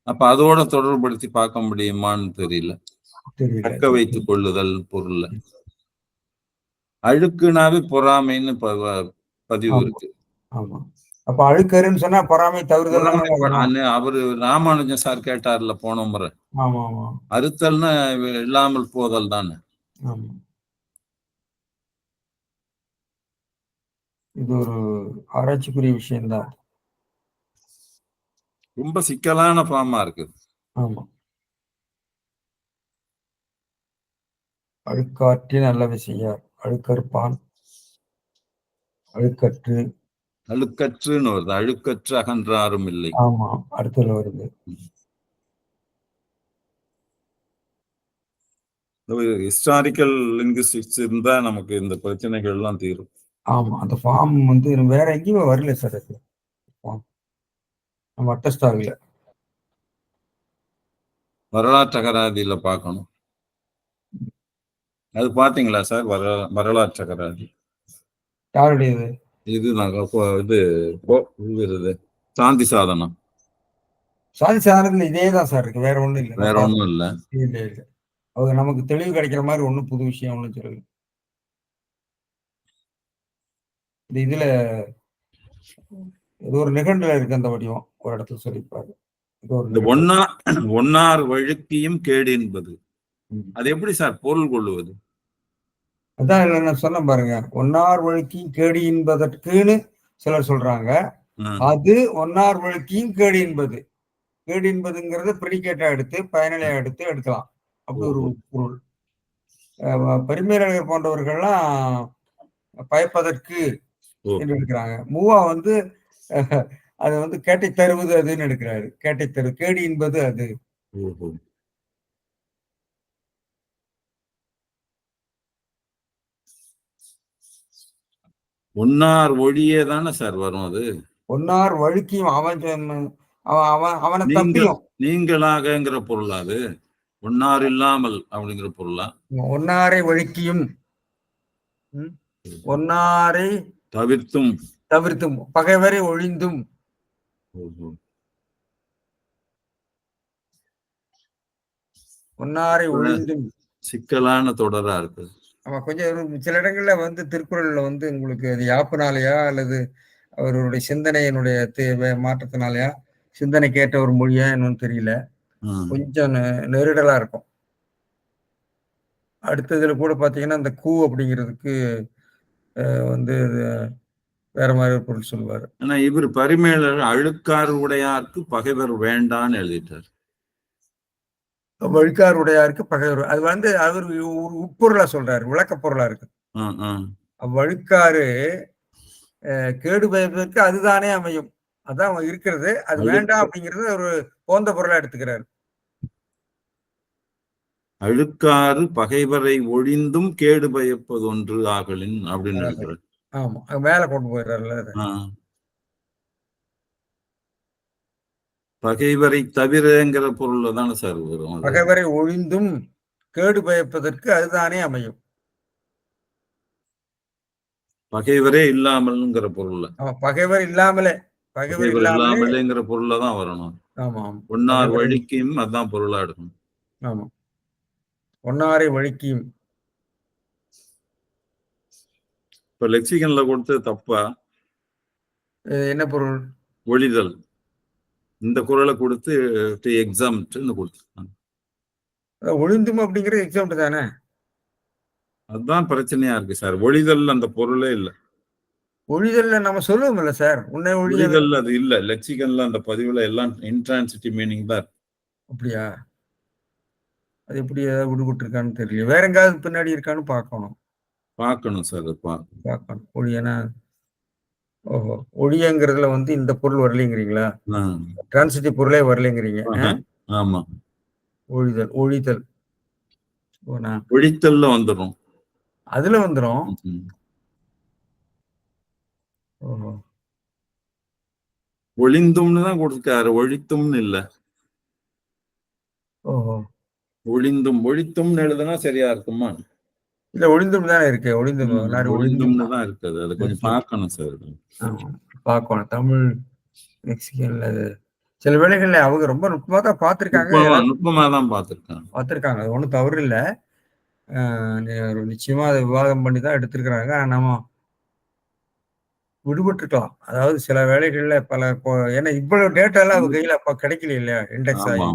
அப்ப அதோட தொடர்புபடுத்தி பார்க்க முடியுமான்னு தெரியல. தக்க வைத்துக் கொள்ளுதல் பொருள்ல அழுக்குனாவே பொறாமைன்னு பதிவு இருக்கு. அப்ப அழுக்கருன்னு சொன்னா பொறாமை தவிர்தல். அவரு ராமானுஜன் சார் கேட்டார்ல போன முறை. அறுத்தல்னா இல்லாமல் போதல் தானே. இது ஒரு ஆராய்ச்சிக்குரிய விஷயம்தான். ரொம்ப சிக்கலான ஃபார்மா இருக்கு. ஆமா. அழுக்காற்றின் நல்லவை செய்யார். அழுக்கறுப்பான், அழுக்கற்று. அழுக்கற்றுன்னு வருது. அழுக்கற்று அகன்றாரும் இல்லை. ஆமா, அடுத்ததுல வருது. ஹிஸ்டாரிக்கல் லிங்குஸ்டிக்ஸ் இருந்தா நமக்கு இந்த பிரச்சனைகள் எல்லாம் தீரும். ஆமா, அந்த ஃபார்ம் வந்து வேற எங்கேயுமே வரல சார் அது. ஃபார்ம் நம்ம அட்டஸ்ட் ஆகல. வரலாற்று அகராதியில பார்க்கணும். அது பாத்தீங்களா சார்? வரலாற்று அகராதி யாருடையது? இது இது சாந்தி சாதனம். சாதி சாதனத்துல இதேதான் சார் இருக்கு, வேற ஒண்ணும் இல்லை. வேற ஒண்ணும் இல்ல. இல்ல இல்ல, அவங்க நமக்கு தெளிவு கிடைக்கிற மாதிரி ஒண்ணும் புது விஷயம் ஒண்ணும் சொல்லல. இதுல இது ஒரு நிகண்டுல இருக்கு அந்த வடிவம், ஒரு இடத்துல சொல்லிப்பாரு. இந்த ஒன்னார் வழுக்கியும் கேடு என்பது அது எப்படி சார் பொருள் கொள்ளுவது? அதான் நான் சொன்ன பாருங்க, ஒன்னார் வழுக்கியும் கேடு என்பதற்குன்னு சிலர் சொல்றாங்க. அது ஒன்னார் வழுக்கியும் கேடு என்பது. கேடு என்பதுங்கிறது பிரிடிகேட்டா எடுத்து பயனிலையா எடுத்து எடுக்கலாம். அப்படி ஒரு பொருள். பரிமேலழகர் போன்றவர்கள்லாம் பயப்பதற்கு என்று எடுக்கிறாங்க. மூவா வந்து அது வந்து கேட்டை தருவது அதுன்னு எடுக்கிறாரு. கேட்டை தரு, கேடு என்பது அது. ஒன்னார் ஒழியே தானே சார் வரும் அது. ஒன்னார் வழுக்கியும் அவனை தப்பியும். நீங்களாகங்கிற பொருளா அது? ஒன்னார் இல்லாமல் அப்படிங்கிற பொருளா? ஒன்னாரை வழுக்கியும், ஒன்னாரை தவிர்த்தும், பகைவரை ஒழிந்தும். ஒன்னாரை ஒழிந்தும் சிக்கலான தொடரா இருக்கு. ஆமா, கொஞ்சம் சில இடங்கள்ல வந்து திருக்குறள்ல வந்து உங்களுக்கு அது யாப்புனாலயா அல்லது அவருடைய சிந்தனையினுடைய மாற்றத்தினாலயா, சிந்தனை கேட்ட ஒரு மொழியா என்னன்னு தெரியல, கொஞ்சம் நெருடலா இருக்கும். அடுத்ததுல கூட பாத்தீங்கன்னா இந்த கூ அப்படிங்கிறதுக்கு வந்து வேற மாதிரி ஒரு பொருள் சொல்லுவாரு. ஆனா இவர் பரிமேலர் அழுக்காறு உடையாருக்கு பகைவர் வேண்டான்னு எழுதிட்டார். வழுக்கார் உடையாருக்கு பகைவர், அது வந்து அவர் ஒரு உட்பொருளா சொல்றாரு, விளக்க பொருளா இருக்கு. வழுக்காறு கேடு பயப்பதற்கு அதுதானே அமையும், அதான் இருக்கிறது, அது வேண்டாம் அப்படிங்கிறது ஒரு போந்த பொருளா எடுத்துக்கிறாரு. அழுக்காறு பகைவரை ஒழிந்தும் கேடு பயப்பது ஒன்று ஆகலின் அப்படின்னு இருக்கிறார். ஆமா, மேல கொண்டு போயிடுறாருல. பகைவரை தவிரங்கிற பொருள்ல தானே சார் வரும். பகைவரை ஒழிந்தும் கேடு பயப்பதற்கு அதுதானே அமையும். பகைவரே இல்லாமல்ங்கிற பொருள்ல. பகைவர் இல்லாமலே, பகைவர் இல்லாமலேங்கிற பொருள்ல தான் வரணும். ஆமா, ஒன்னார் வழிக்கும் அதான் பொருளா எடுக்கணும். ஆமா, ஒன்னாரை வழிக்கியும். இப்ப லெக்சிகன்ல கொடுத்து தப்பா? என்ன பொருள்? ஒழிதல். இந்த குறளை கொடுத்து எக்ஸாம்ட்னு கொடுத்துருக்காங்க. ஒழிந்தும் அப்படிங்கிறது எக்ஸாம்ட் தானே? அதுதான் பிரச்சனையா இருக்கு சார். ஒழிதல் அந்த பொருளே இல்ல. ஒழிதல்ல நம்ம சொல்லுவோம்ல சார், உன்னை ஒழிதல் அது இல்ல. லெக்சிகன்ல அந்த பதிவுல எல்லாம் இன்ட்ரான்சிட்டிவ் மீனிங் தான். அப்படியா? அது எப்படி ஏதாவது விடுபட்டு தெரியல. வேற எங்காவது பின்னாடி இருக்கான்னு பார்க்கணும் சார். பார்க்கணும். ஒழியனா? ஓஹோ, ஒழியங்கிறதுல வந்து இந்த பொருள் வரலைங்கிறீங்களா? டிரான்சிட்டிவ் பொருளே வரலைங்கிறீங்க. ஆமா, ஒழிதல் ஒழித்தல்ல வந்துடும். அதுல வந்துடும். ஓஹோ, ஒளிந்தும்னு தான் கொடுத்துருக்காரு, ஒழித்தும்னு இல்ல. ஓஹோ, ஒழித்தும்னு எழுதுனா சரியா இருக்குமா? இல்ல, ஒளிந்தும் தானே இருக்கு. ஒளிந்தும்னு தான் இருக்குது. அது கொஞ்சம் பார்க்கணும் சார். பார்க்கணும். தமிழ் மெக்சிகன்ல சில வேளைகள்ல அவங்க ரொம்ப நுட்பமா தான் பார்த்திருக்காங்க. நுட்பமா தான் பார்த்திருக்காங்க. அது ஒன்றும் தவறு இல்லை. நிச்சயமா அதை விவாதம் பண்ணி தான் எடுத்திருக்கிறாங்க. நம்ம விடுபட்டுருக்கலாம். அதாவது சில வேளைகள்ல ஏன்னா இவ்வளவு டேட்டா எல்லாம் அவங்க கையில அப்ப கிடைக்கல இல்லையா? இண்டெக்ஸ் ஆகி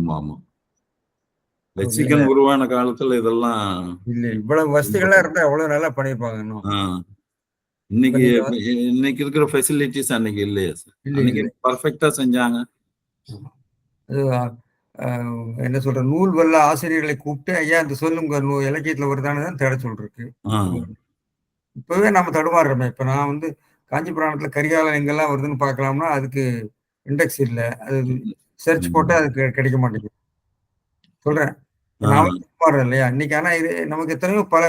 லெக்சிகன் உருவான காலத்துல இதெல்லாம் இல்ல, இவ்வளவு வசதிகள்லாம் இருந்தா எவ்வளவு நல்லா பண்ணிருப்பாங்க. இன்னைக்கு இருக்கிற ஃபெசிலிட்டிஸ் அன்னைக்கு இல்லையா சார்? இன்னைக்கு பர்ஃபெக்ட்டா செஞ்சாங்க. என்ன சொல்ற நூல் வல்ல ஆசிரியர்களை கூப்பிட்டு ஐயா இந்த சொல்லுங்க இலக்கியத்துல வருதானு தான் தேட சொல்றதுக்கு. இப்பவே நம்ம தடுமாறுறோமே. இப்ப நான் வந்து காஞ்சி புராணத்துல கரிகாலன் எங்கெல்லாம் வருதுன்னு பார்க்கலாம்னா அதுக்கு இண்டெக்ஸ் இல்லை. அது சர்ச் போட்டா அதுக்கு கிடைக்க மாட்டேங்குது. சொல்றேன் நாம தடுமாறுறோம் இல்லையா இன்னைக்கு. ஆனா இது நமக்கு எத்தனையோ பல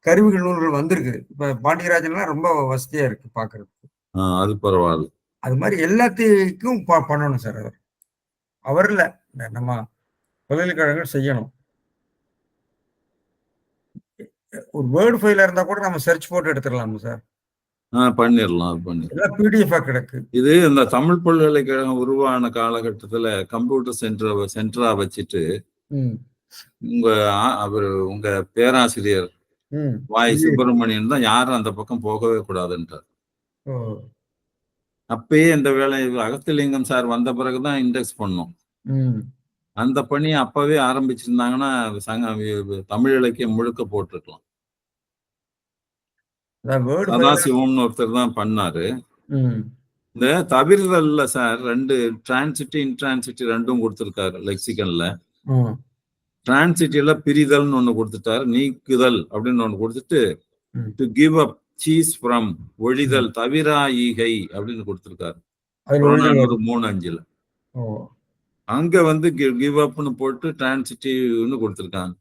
கருவிகள் நூல்கள் வந்திருக்கு. இப்ப பாண்டியராஜன்லாம் ரொம்ப வசதியா இருக்கு பாக்குறதுக்கு. அது பரவாயில்ல. அது மாதிரி எல்லாத்துக்கும் பண்ணணும் சார். அவர்ல நம்ம பல்கலைக்கழகங்கள் செய்யணும். ஒரு வேர்டு ஃபைலா இருந்தா கூட நம்ம சர்ச் போட்டு எடுத்துடலாம் சார். பண்ணிடலாம். எல்லாம் பிடிஎஃப் கிடக்கு. இது இந்த தமிழ் பல்கலைக்கழகம் உருவான காலகட்டத்துல கம்ப்யூட்டர் சென்டரா வச்சுட்டு உங்க பேராசிரியர் வாய் சுப்பிரமணியன் தான் யாரும் அந்த பக்கம் போகவே கூடாதுன்றார். அப்பயே இந்த வேலை அகத்திலிங்கம் சார் வந்த பிறகுதான் இண்டெக்ஸ் பண்ணோம். அந்த பணி அப்பவே ஆரம்பிச்சிருந்தாங்கன்னா தமிழ் இலக்கியம் முழுக்க போட்டிருக்கலாம். சதாசிவம்னு ஒருத்தர் தான் பண்ணாரு. இந்த தவிர்தல்ல சார் 2 டிரான்சிட்டி இன்ட்ரான்சிட்டி 2 கொடுத்திருக்காரு லெக்சிகன்ல. டிரான்சிட்டில பிரிதல்னு ஒண்ணு கொடுத்துட்டாரு, நீக்குதல் அப்படின்னு ஒண்ணு கொடுத்துட்டு to give up cease from ஒழிதல் தவிரா ஈகை அப்படின்னு கொடுத்திருக்காரு 3:5. அங்க வந்து கிவ் அப்னு போட்டு டிரான்சிட்டிவ்னு கொடுத்திருக்காங்க.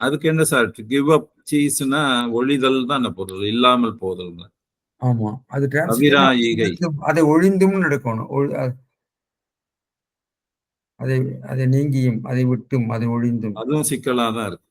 அதுக்கு என்ன சார் கிவ் அப் சீஸ்னா ஒழிதல் தான் பொருள், இல்லாமல் போதல். ஆமா, அது தவிரா ஈகை. அதை ஒழிந்தும் எடுக்கணும். அதை நீங்கியும் அதை விட்டும் அதை ஒழிந்தும் அதுவும் சிக்கலா தான் இருக்கு.